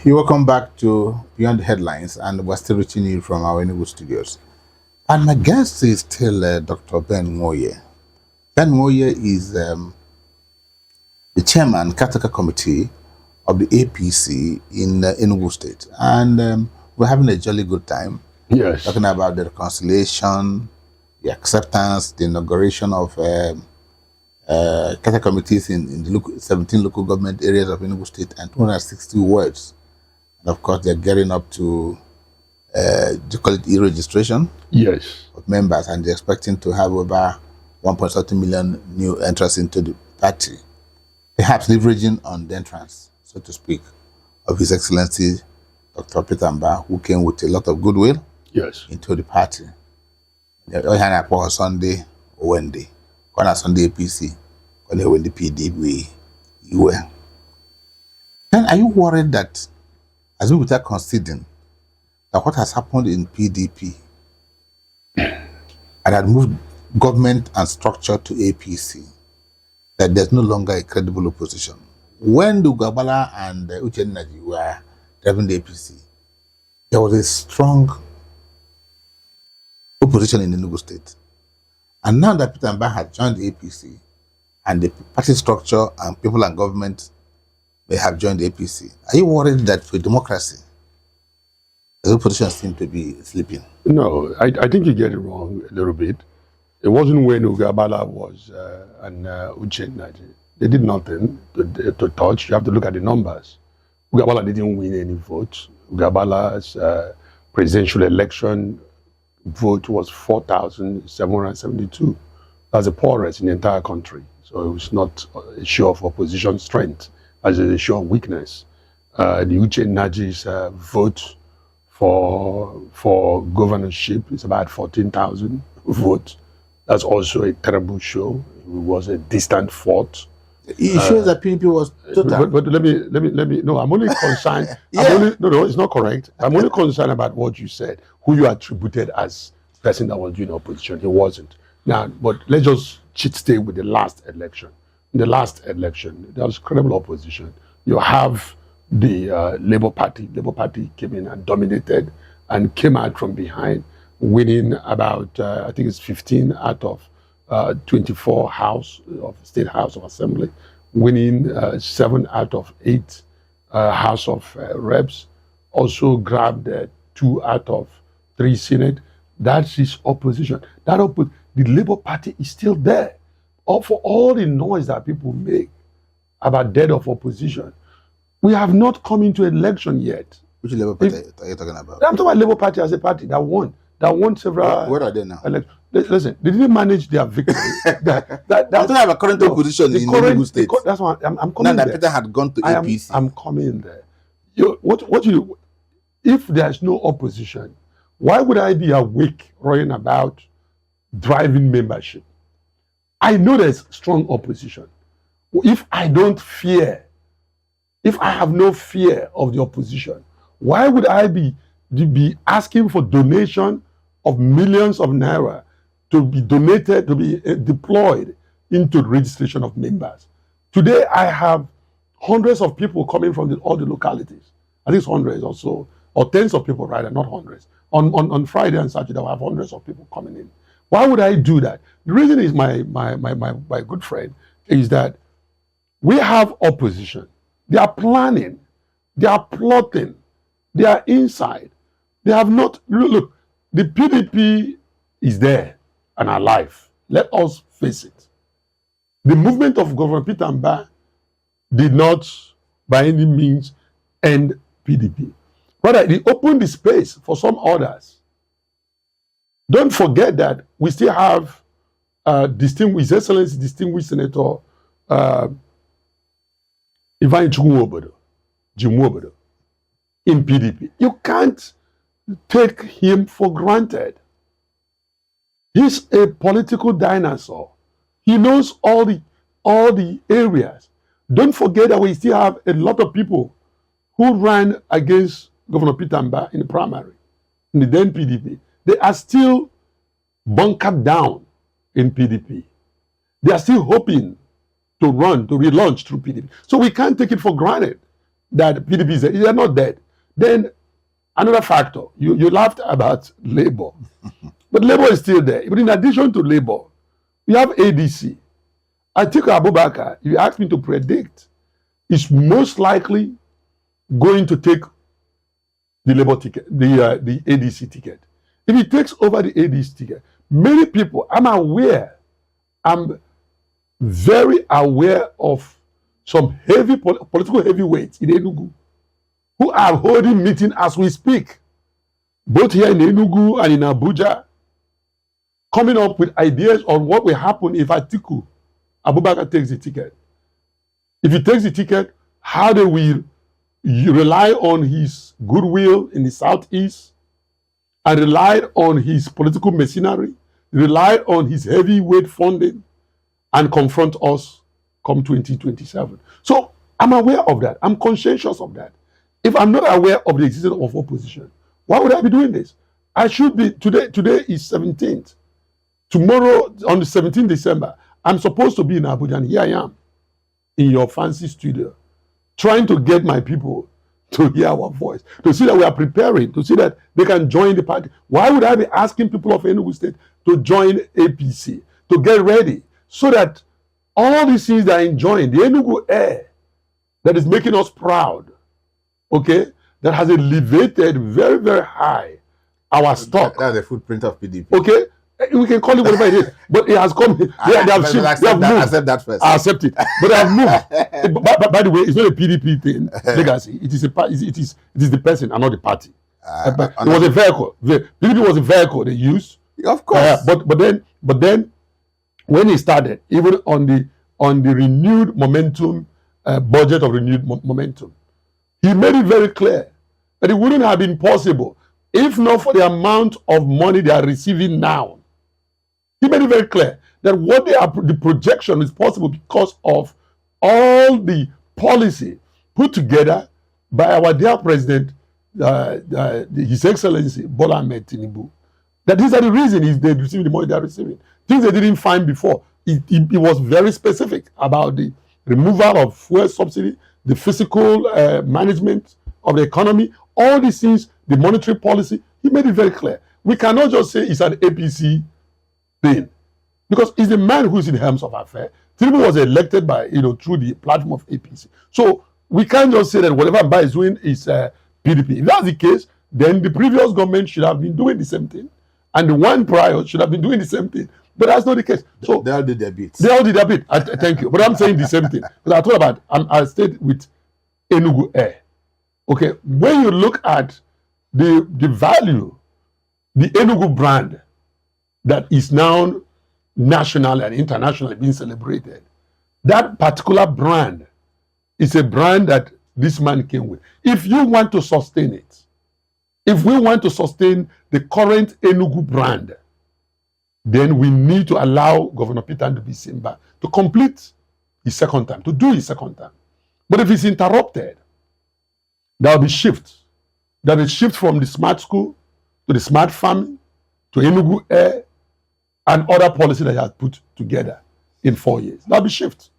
You're welcome back to Beyond the Headlines, and we're still reaching you from our Enugu studios. And my guest is still Dr. Ben Moye. Ben Moye is the chairman, caretaker committee of the APC in Enugu State. And we're having a jolly good time. Yes. Talking about the reconciliation, the acceptance, the inauguration of caretaker committees in the 17 local government areas of Enugu State, and 260 wards. And of course, they're getting up to, do you call it e-registration? Yes. Of members, and they're expecting to have over 1.30 million new entrants into the party. Perhaps leveraging on the entrance, so to speak, of His Excellency Dr. Peter Mba, who came with a lot of goodwill. Yes. Into the party. They had a Sunday, Wednesday. On a Sunday APC, when they went the PDP, you were. Then are you worried that, as we were considering, that what has happened in PDP and had moved government and structure to APC, that there's no longer a credible opposition? When the Ugabala and Uchenna were driving the APC, there was a strong opposition in Enugu State. And now that Peter Mba had joined the APC, and the party structure and people and government may have joined the APC, are you worried that for democracy, the opposition seems to be sleeping? No, I think you get it wrong a little bit. It wasn't when Ugabala was and Uchenna. They did nothing to touch. You have to look at the numbers. Ugabala didn't win any votes. Ugabala's presidential election vote was 4,772. That's the poorest in the entire country. So it was not a show of opposition strength, as a show of weakness. The Uchenna's vote for governorship is about 14,000 votes. That's also a terrible show. It was a distant fourth. It shows that PDP was total. But let me. No, I'm only concerned. No, it's not correct. I'm only concerned about what you said, who you attributed as person that was doing opposition. He wasn't. Now, but let's just stay with the last election. In the last election, there was credible opposition. You have the Labour Party. Labour Party came in and dominated and came out from behind. winning about, I think it's 15 out of 24 House of State House of Assembly, winning 7 out of 8 House of Reps, also grabbed 2 out of 3 Senate. That's his opposition. The Labour Party is still there. For all the noise that people make about death of opposition, we have not come into election yet. Which Labour Party are you talking about? I'm talking about Labour Party as a party that won several. Where are they now? Listen, they didn't manage their victory. I'm talking about current opposition in Enugu State. That's why I'm coming Now that there. Peter had gone to APC. I'm coming there. If there's no opposition, why would I be awake running about driving membership? I know there's strong opposition. If I have no fear of the opposition, why would I be asking for donation of millions of naira to be donated, to be deployed into the registration of members? Today, I have hundreds of people coming from all the localities. I think it's hundreds or so, or tens of people, rather, not hundreds. On Friday and Saturday, I have hundreds of people coming in. Why would I do that? The reason is my good friend is that we have opposition. They are planning. They are plotting. They are inside. They have not, look, the PDP is there and alive. Let us face it. The movement of Governor Peter Mbah did not by any means end PDP. Rather, it opened the space for some others. Don't forget that we still have His Excellency Distinguished Senator Ivan Jimuobodo in PDP. You can't take him for granted. He's a political dinosaur. He knows all the areas. Don't forget that we still have a lot of people who ran against Governor Peter Mbah in the primary, in the then PDP. They are still bunkered down in PDP. They are still hoping to relaunch through PDP. So we can't take it for granted that PDP is dead. They are not dead. Then another factor, you laughed about Labour. But Labour is still there. But in addition to Labour, we have ADC. Atiku Abubakar, if you ask me to predict, is most likely going to take the Labour ticket, the ADC ticket. If he takes over the ADC ticket, many people, I'm very aware of some heavy political heavyweights in Enugu who are holding meetings as we speak, both here in Enugu and in Abuja, coming up with ideas on what will happen if Atiku Abubakar takes the ticket. If he takes the ticket, how they will rely on his goodwill in the Southeast, and relied on his political machinery, relied on his heavyweight funding, and confront us come 2027. So I'm aware of that. I'm conscientious of that. If I'm not aware of the existence of opposition, why would I be doing this? I should be, today is 17th. Tomorrow, on the 17th December, I'm supposed to be in Abuja, and here I am, in your fancy studio, trying to get my people to hear our voice, to see that we are preparing, to see that they can join the party. Why would I be asking people of Enugu State to join APC, to get ready, so that all these things they are enjoying, the Enugu air that is making us proud, okay, that has elevated very, very high our stock. That's the footprint of PDP. Okay, we can call it whatever it is, but it has come. They have moved. Accept that first. I accept it, but they have moved. By the way, it's not a PDP thing. Legacy. It is the person and not the party. It was a vehicle. The PDP was a vehicle they used. Of course. But then, when he started, even on the renewed momentum, budget of renewed momentum, he made it very clear that it wouldn't have been possible if not for the amount of money they are receiving now. He made it very clear that the projection is possible because of all the policy put together by our dear president, His Excellency Bola Ahmed Tinubu. That these are the reasons they're receiving the money they're receiving. Things they didn't find before. It was very specific about the removal of fuel subsidy, the physical management of the economy, all these things, the monetary policy. He made it very clear. we cannot just say it's an APC thing, because it's the man who's in the helms of affairs. Tinubu was elected by, through the platform of APC. So we can't just say that whatever Mba is doing is PDP. If that's the case, then the previous government should have been doing the same thing, and the one prior should have been doing the same thing. But that's not the case. So they all did their bits. They all did their bit. Thank you. But I'm saying the same thing. Because I thought about, I stayed with Enugu Air. Okay, when you look at the value, the Enugu brand that is now national and internationally being celebrated, that particular brand is a brand that this man came with. If you want to sustain it, if we want to sustain the current Enugu brand, then we need to allow Governor Peter Ndubuisi to complete his second term, to do his second term. But if it's interrupted, there will be shift. There will be shift from the smart school to the smart farming to Enugu Air and other policies that he has put together in 4 years. There will be shift.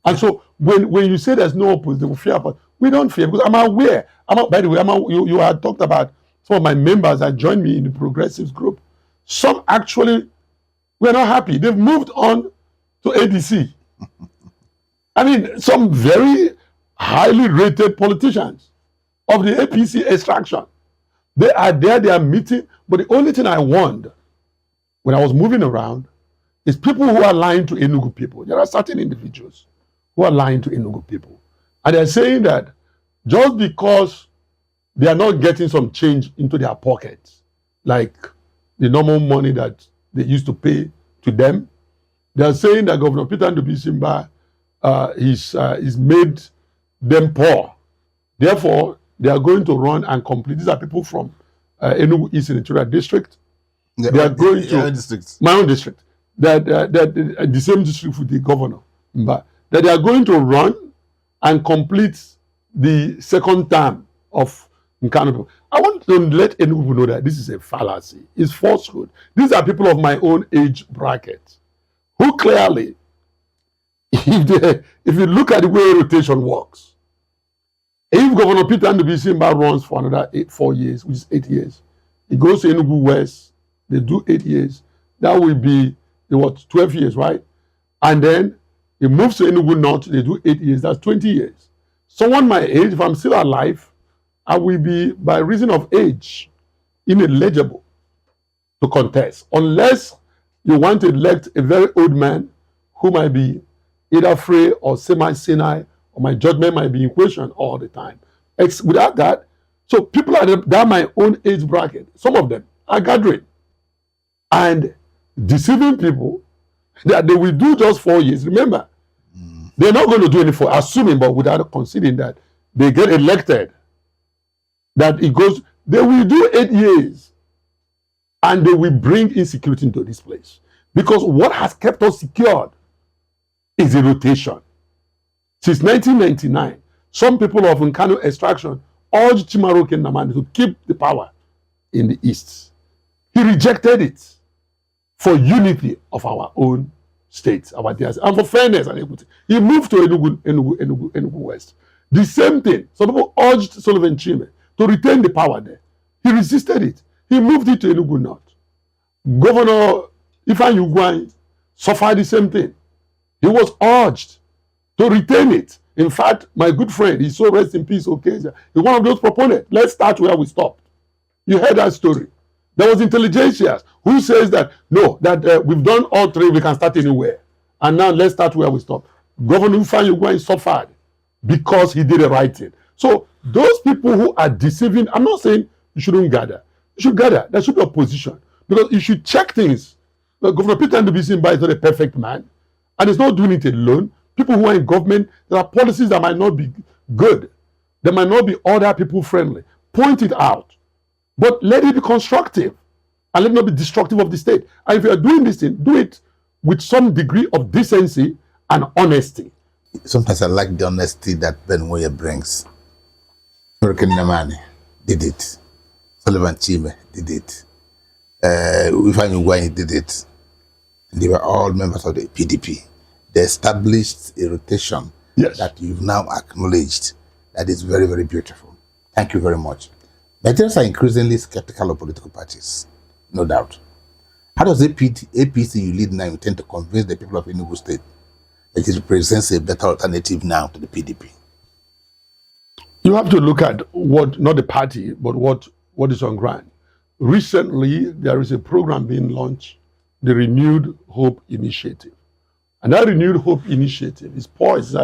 And so when you say there's no opposition, we fear, but we don't fear, because I'm aware. By the way, you had talked about some of my members that joined me in the progressives group. Some actually were not happy. They've moved on to ADC. I mean, some very highly rated politicians of the APC extraction. They are there, they are meeting, but the only thing I want when I was moving around is people who are lying to Enugu people. There are certain individuals who are lying to Enugu people. And they're saying that just because they are not getting some change into their pockets, like the normal money that they used to pay to them, they are saying that Governor Peter Ndubuisi is made them poor. Therefore, they are going to run and complete. These are people from Enugu East Senatorial District. They are going to my own district. That the same district with the governor. That they are going to run and complete the second term of Nkanu. I want to let Enugu know that this is a fallacy. It's falsehood. These are people of my own age bracket who clearly, if you look at the way rotation works, if Governor Peter Ndubuisi runs for another 4 years, which is 8 years, he goes to Enugu West, they do 8 years, that will be 12 years, right? And then he moves to Enugu North, they do 8 years, that's 20 years. Someone my age, if I'm still alive, I will be, by reason of age, ineligible to contest, unless you want to elect a very old man who might be either frail or semi-senile, or my judgment might be in question all the time. Without that, so people are that my own age bracket, some of them are gathering and deceiving people that they will do just 4 years. Remember, they're not going to do anything, assuming, but without considering that they get elected, that it goes, they will do 8 years and they will bring insecurity into this place. Because what has kept us secured is a rotation. Since 1999, some people of Nkanu extraction urged Chimaroke Nnamani to keep the power in the East. He rejected it for unity of our own states, our diaspora, and for fairness and equity. He moved to Enugu West. The same thing. Some people urged Sullivan Chime to retain the power there. He resisted it. He moved it to Enugu North. Governor Ifeanyi Ugwuanyi suffered the same thing. He was urged to retain it. In fact, my good friend, he's so rest in peace, okay, he's one of those proponents. Let's start where we stopped. You heard that story. There was intelligentsia who says that, no, that we've done all three, we can start anywhere. And now let's start where we stopped. Governor Ifeanyi Ugwuanyi suffered because he did the right thing. So those people who are deceiving, I'm not saying you shouldn't gather. You should gather. There should be opposition. Because you should check things. Governor Peter Ndubuisi is not a perfect man. And he's not doing it alone. People who are in government, there are policies that might not be good. They might not be other people friendly. Point it out. But let it be constructive. And let it not be destructive of the state. And if you are doing this thing, do it with some degree of decency and honesty. Sometimes I like the honesty that Ben Moye brings. Hurricane Nnamani did it. Sullivan Chime did it. Ifeanyi Ugwuanyi did it. And they were all members of the PDP. They established a rotation that you've now acknowledged. That is very, very beautiful. Thank you very much. Nigerians are increasingly skeptical of political parties. no doubt. How does APC you lead now intend to convince the people of Enugu State that it represents a better alternative now to the PDP? You have to look at what, not the party, but what is on ground. Recently, there is a program being launched, the Renewed Hope Initiative. And that Renewed Hope Initiative is poised,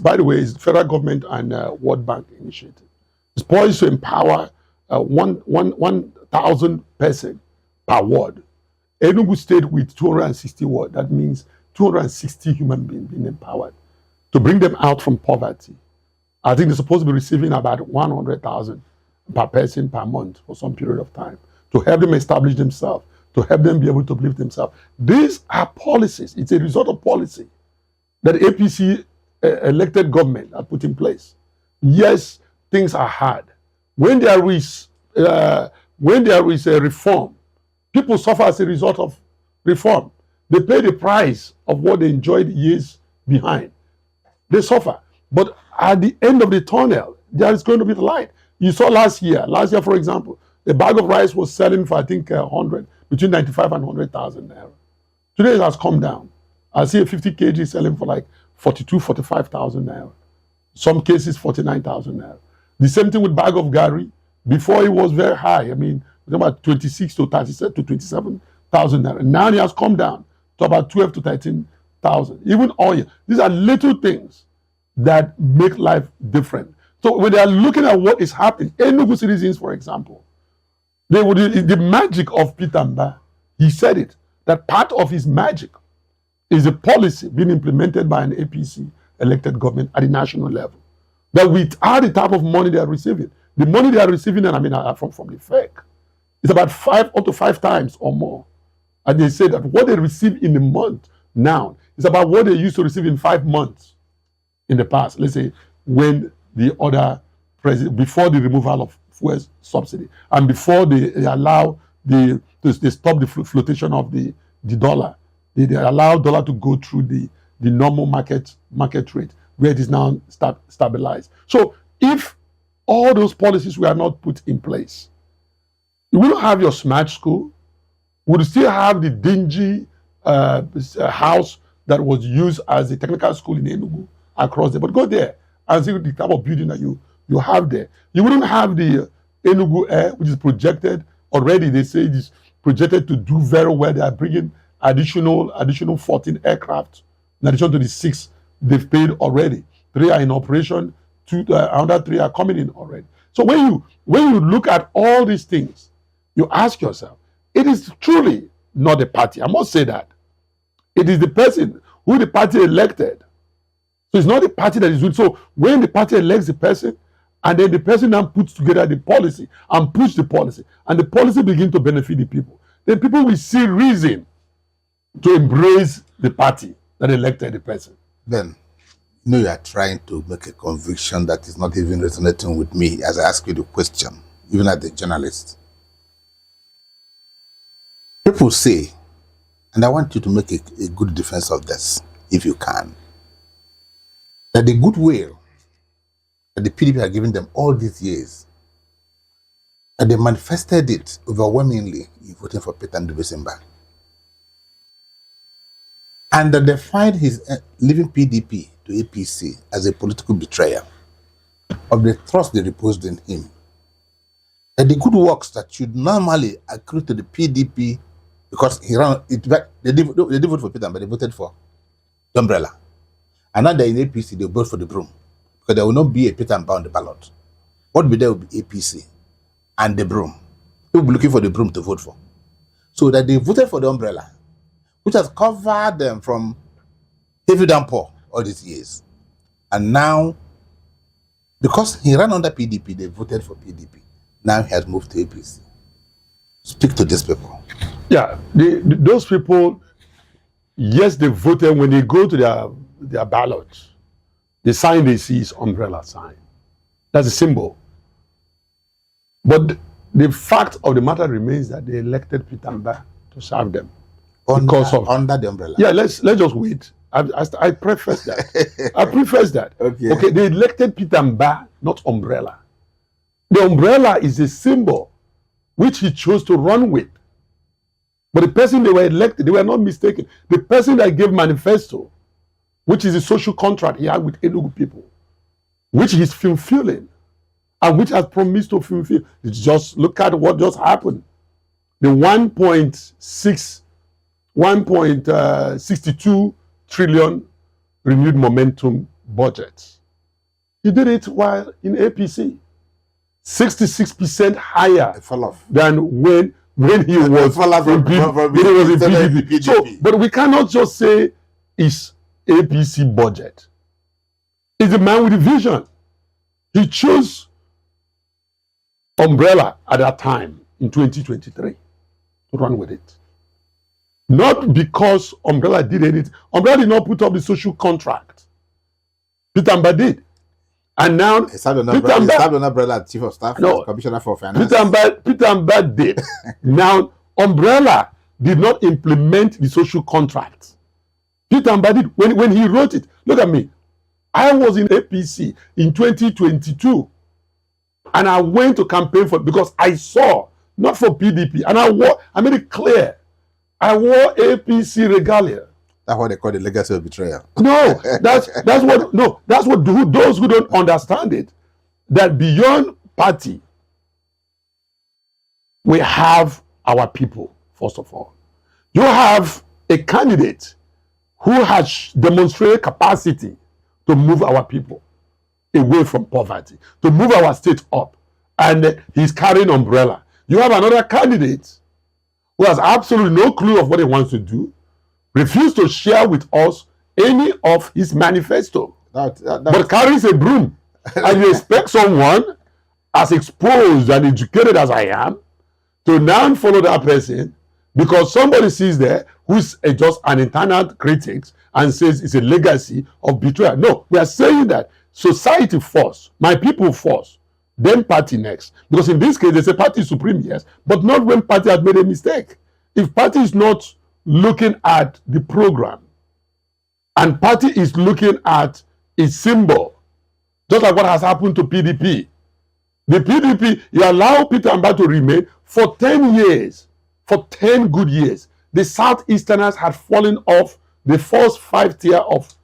by the way, is federal government and World Bank initiative. It's poised to empower 1,000 persons per ward. Enugu State with 260 wards, that means 260 human beings being empowered to bring them out from poverty. I think they're supposed to be receiving about 100,000 per person per month for some period of time to help them establish themselves, to help them be able to uplift themselves. These are policies. It's a result of policy that APC elected government are put in place. Yes, things are hard. When there is a reform, people suffer as a result of reform. They pay the price of what they enjoyed years behind. They suffer. But at the end of the tunnel, there is going to be the light. You saw last year, for example, a bag of rice was selling for, I think, between 95 and 100,000 naira. Today it has come down. I see a 50 kg selling for like 42, 45,000 naira. Some cases, 49,000 naira. The same thing with bag of gari. Before it was very high. I mean, about 26 to 37 to 27,000 naira. Now it has come down to about 12 to 13,000. Even oil. These are little things that make life different. So when they are looking at what is happening, Enugu citizens, for example, the magic of Peter Mba, he said it, that part of his magic is a policy being implemented by an APC elected government at the national level. That without the type of money they are receiving, the money they are receiving, and I mean from the FEC, it's about 5 up to 5 times or more. And they say that what they receive in a month now is about what they used to receive in 5 months in the past. Let's say when the other president, before the removal of fuel subsidy, and before they allow they stop the flotation of the dollar, they allow dollar to go through the normal market rate where it is now stabilized. So if all those policies were not put in place, you wouldn't have your smart school, would still have the dingy house that was used as a technical school in Enugu across there. But go there and see the type of building that you have there. You wouldn't have the Enugu Air, which is projected already. They say it is projected to do very well. They are bringing additional 14 aircraft in addition to the 6 they've paid already. 3 are in operation. Another 3 are coming in already. So when you look at all these things, you ask yourself, it is truly not the party. I must say that. It is the person who the party elected. So it's not the party that is doing. So when the party elects the person, and then the person now puts together the policy and push the policy, and the policy begins to benefit the people, then people will see reason to embrace the party that elected the person. Then, you are trying to make a conviction that is not even resonating with me as I ask you the question, even as a journalist. People say, and I want you to make a good defense of this, if you can, that the goodwill that the PDP have given them all these years, and they manifested it overwhelmingly in voting for Peter Ndubisimba. And that they find his leaving PDP to APC as a political betrayal of the trust they reposed in him. And the good works that should normally accrue to the PDP, because he ran it back, they didn't vote for Peter, but they voted for the umbrella. And now they're in APC, they vote for the broom. Because there will not be a Peter Mba on the ballot. What will be there will be APC and the broom. People will be looking for the broom to vote for. So that they voted for the umbrella, which has covered them from heavy downpour all these years. And now, because he ran under PDP, they voted for PDP. Now he has moved to APC. Speak to these people. Yeah, those people, yes, they voted. When they go to their ballots, the sign they see is umbrella sign. That's a symbol. But the fact of the matter remains that they elected Peter Mba to serve them. Under the umbrella. Yeah, let's just wait. I preface that. I preface that. Okay, they elected Peter Mba, not umbrella. The umbrella is a symbol which he chose to run with. But the person they were elected, they were not mistaken. The person that gave manifesto, which is a social contract he had with Enugu people, which he's fulfilling, and which has promised to fulfill. Just look at what just happened. The 1.62 trillion renewed momentum budget. He did it while in APC. 66% higher than when he was in PDP. So, but we cannot just say it's APC budget. It's a man with a vision. He chose umbrella at that time in 2023 to run with it. Not because umbrella did anything. Umbrella did not put up the social contract. Peter Mba did. And now Peter Umbrella, Chief of Staff, no, Commissioner for Finance. Peter Mba did. Now, Umbrella did not implement the social contract. Peter Mba did. When he wrote it, look at me. I was in APC in 2022, and I went to campaign for it because I saw, not for PDP, and I made it clear, I wore APC regalia. That's what they call the legacy of betrayal. No, that's what those who don't understand it, that beyond party, we have our people, first of all. You have a candidate who has demonstrated capacity to move our people away from poverty, to move our state up, and he's carrying umbrella. You have another candidate who has absolutely no clue of what he wants to do, refused to share with us any of his manifesto, but carries a broom. And you expect someone as exposed and educated as I am to now follow that person because somebody sees there who's just an internal critic and says it's a legacy of betrayal. No, we are saying that society first, my people first, then party next. Because in this case, they say party supreme, yes, but not when party has made a mistake. If party is not looking at the program and party is looking at its symbol, just like what has happened to PDP. The PDP, you allow Peter Mba to remain for 10 years, for 10 good years. The Southeasterners had fallen off the first 5 tier of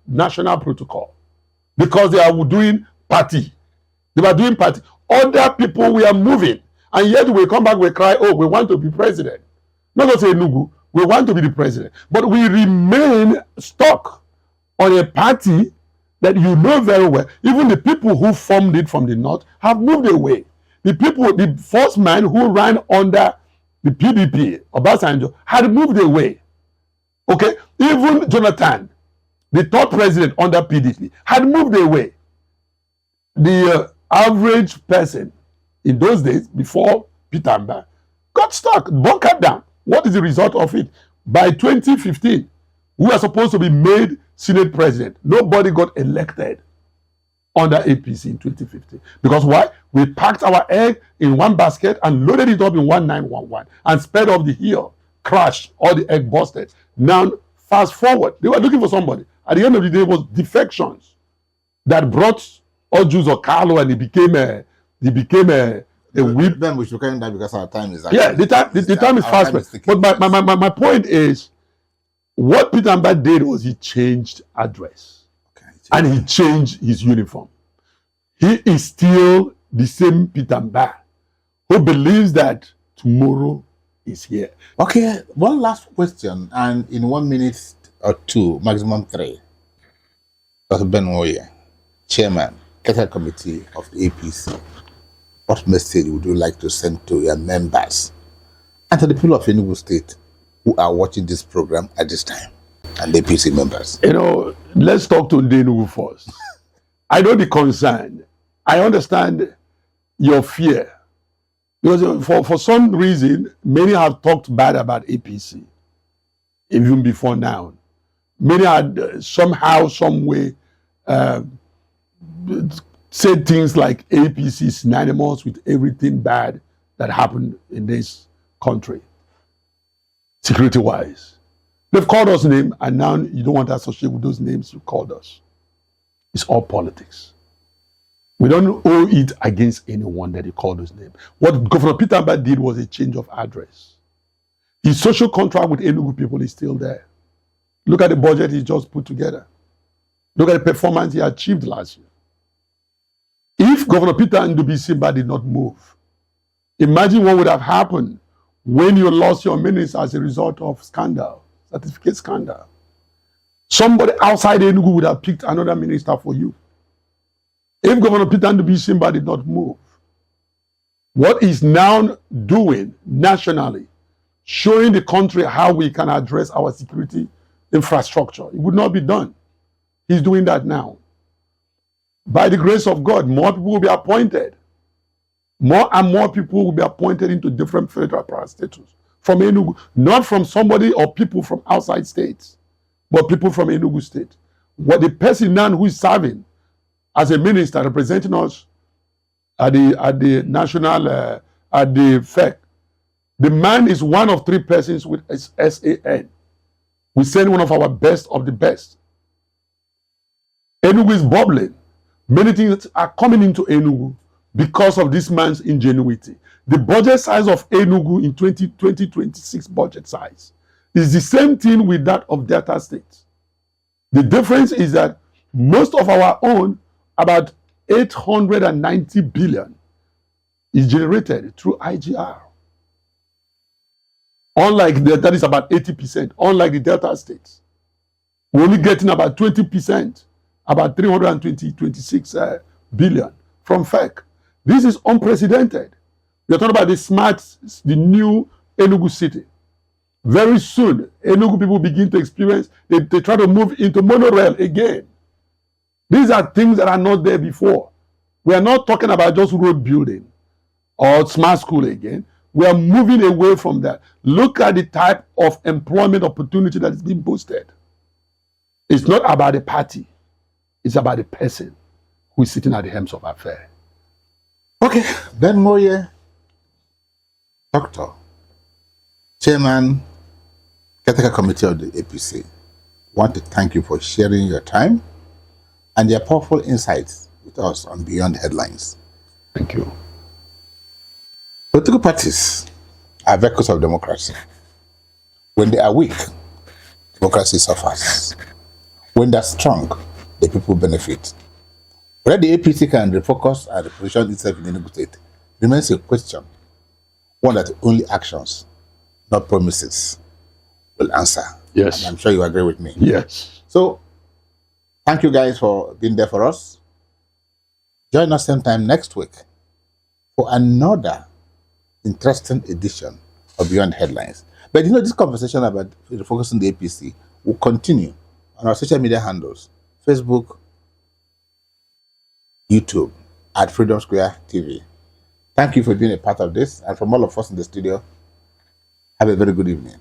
national protocol because they are doing party. They were doing party. Other people were moving, and yet we come back, we cry, oh, we want to be president. Not to say Enugu, we want to be the president, but we remain stuck on a party that you know very well. Even the people who formed it from the north have moved away. The first man who ran under the PDP, Obasanjo, had moved away. Okay, even Jonathan, the third president under PDP, had moved away. The average person in those days, before Peter Mba, got stuck, bunkered down. What is the result of it? By 2015, we were supposed to be made Senate president. Nobody got elected under APC in 2015. Because why? We packed our egg in one basket and loaded it up in 1911 and sped off the hill, crashed, all the egg busted. Now, fast forward, they were looking for somebody. At the end of the day, it was defections that brought Ojus or Carlo, and he became a whip. Then we should carry that because our time is the time is fast. But my point is, what Peter Mba did was he changed address. Okay, and he changed his uniform. He is still the same Peter Mba who believes that tomorrow is here. Okay, one last question, and in 1 minute or 2, maximum 3. Dr. Ben Oye, Chairman, Ethical Committee of the APC. What message would you like to send to your members and to the people of Enugu State who are watching this program at this time, and the APC members? You know, let's talk to Enugu first. I know the concern. I understand your fear. Because for some reason, many have talked bad about APC, even before now. Many had somehow, some way, said things like APC is synonymous with everything bad that happened in this country, security-wise. They've called us names, and now you don't want to associate with those names you called us. It's all politics. We don't owe it against anyone that you call those names. What Governor Peter Mba did was a change of address. His social contract with Enugu people is still there. Look at the budget he just put together. Look at the performance he achieved last year. If Governor Peter Ndubisimba did not move, imagine what would have happened when you lost your minister as a result of scandal, certificate scandal. Somebody outside Enugu would have picked another minister for you. If Governor Peter Ndubisimba did not move, what he's now doing nationally, showing the country how we can address our security infrastructure, it would not be done. He's doing that now. By the grace of God, more people will be appointed. More and more people will be appointed into different federal parastatals from Enugu, not from somebody or people from outside states, but people from Enugu state. What the person now who is serving as a minister representing us at the national, at the FEC, the man is one of 3 persons with SAN. We send one of our best of the best. Enugu is bubbling. Many things are coming into Enugu because of this man's ingenuity. The budget size of Enugu in 2026 budget size is the same thing with that of Delta State. The difference is that most of our own, about 890 billion, is generated through IGR. Unlike that is about 80%, unlike the Delta states. We're only getting about 20%, about 326 billion from FEC. This is unprecedented. We're talking about the new Enugu city. Very soon, Enugu people begin to experience, they try to move into monorail again. These are things that are not there before. We are not talking about just road building or smart school again. We are moving away from that. Look at the type of employment opportunity that is being boosted. It's not about the party. It's about the person who is sitting at the helms of affairs. Okay, Ben Moye, Doctor, Chairman, Caretaker Committee of the APC, want to thank you for sharing your time and your powerful insights with us on Beyond Headlines. Thank you. Political parties are vehicles of democracy. When they are weak, democracy suffers. When they're strong, the people benefit. Whether the APC can refocus and reposition itself in Enugu State remains a question, one that only actions, not promises, will answer. Yes. And I'm sure you agree with me. Yes. So, thank you guys for being there for us. Join us same time next week for another interesting edition of Beyond Headlines. But you know, this conversation about refocusing the APC will continue on our social media handles, Facebook, YouTube, at Freedom Square TV. Thank you for being a part of this, and from all of us in the studio, have a very good evening.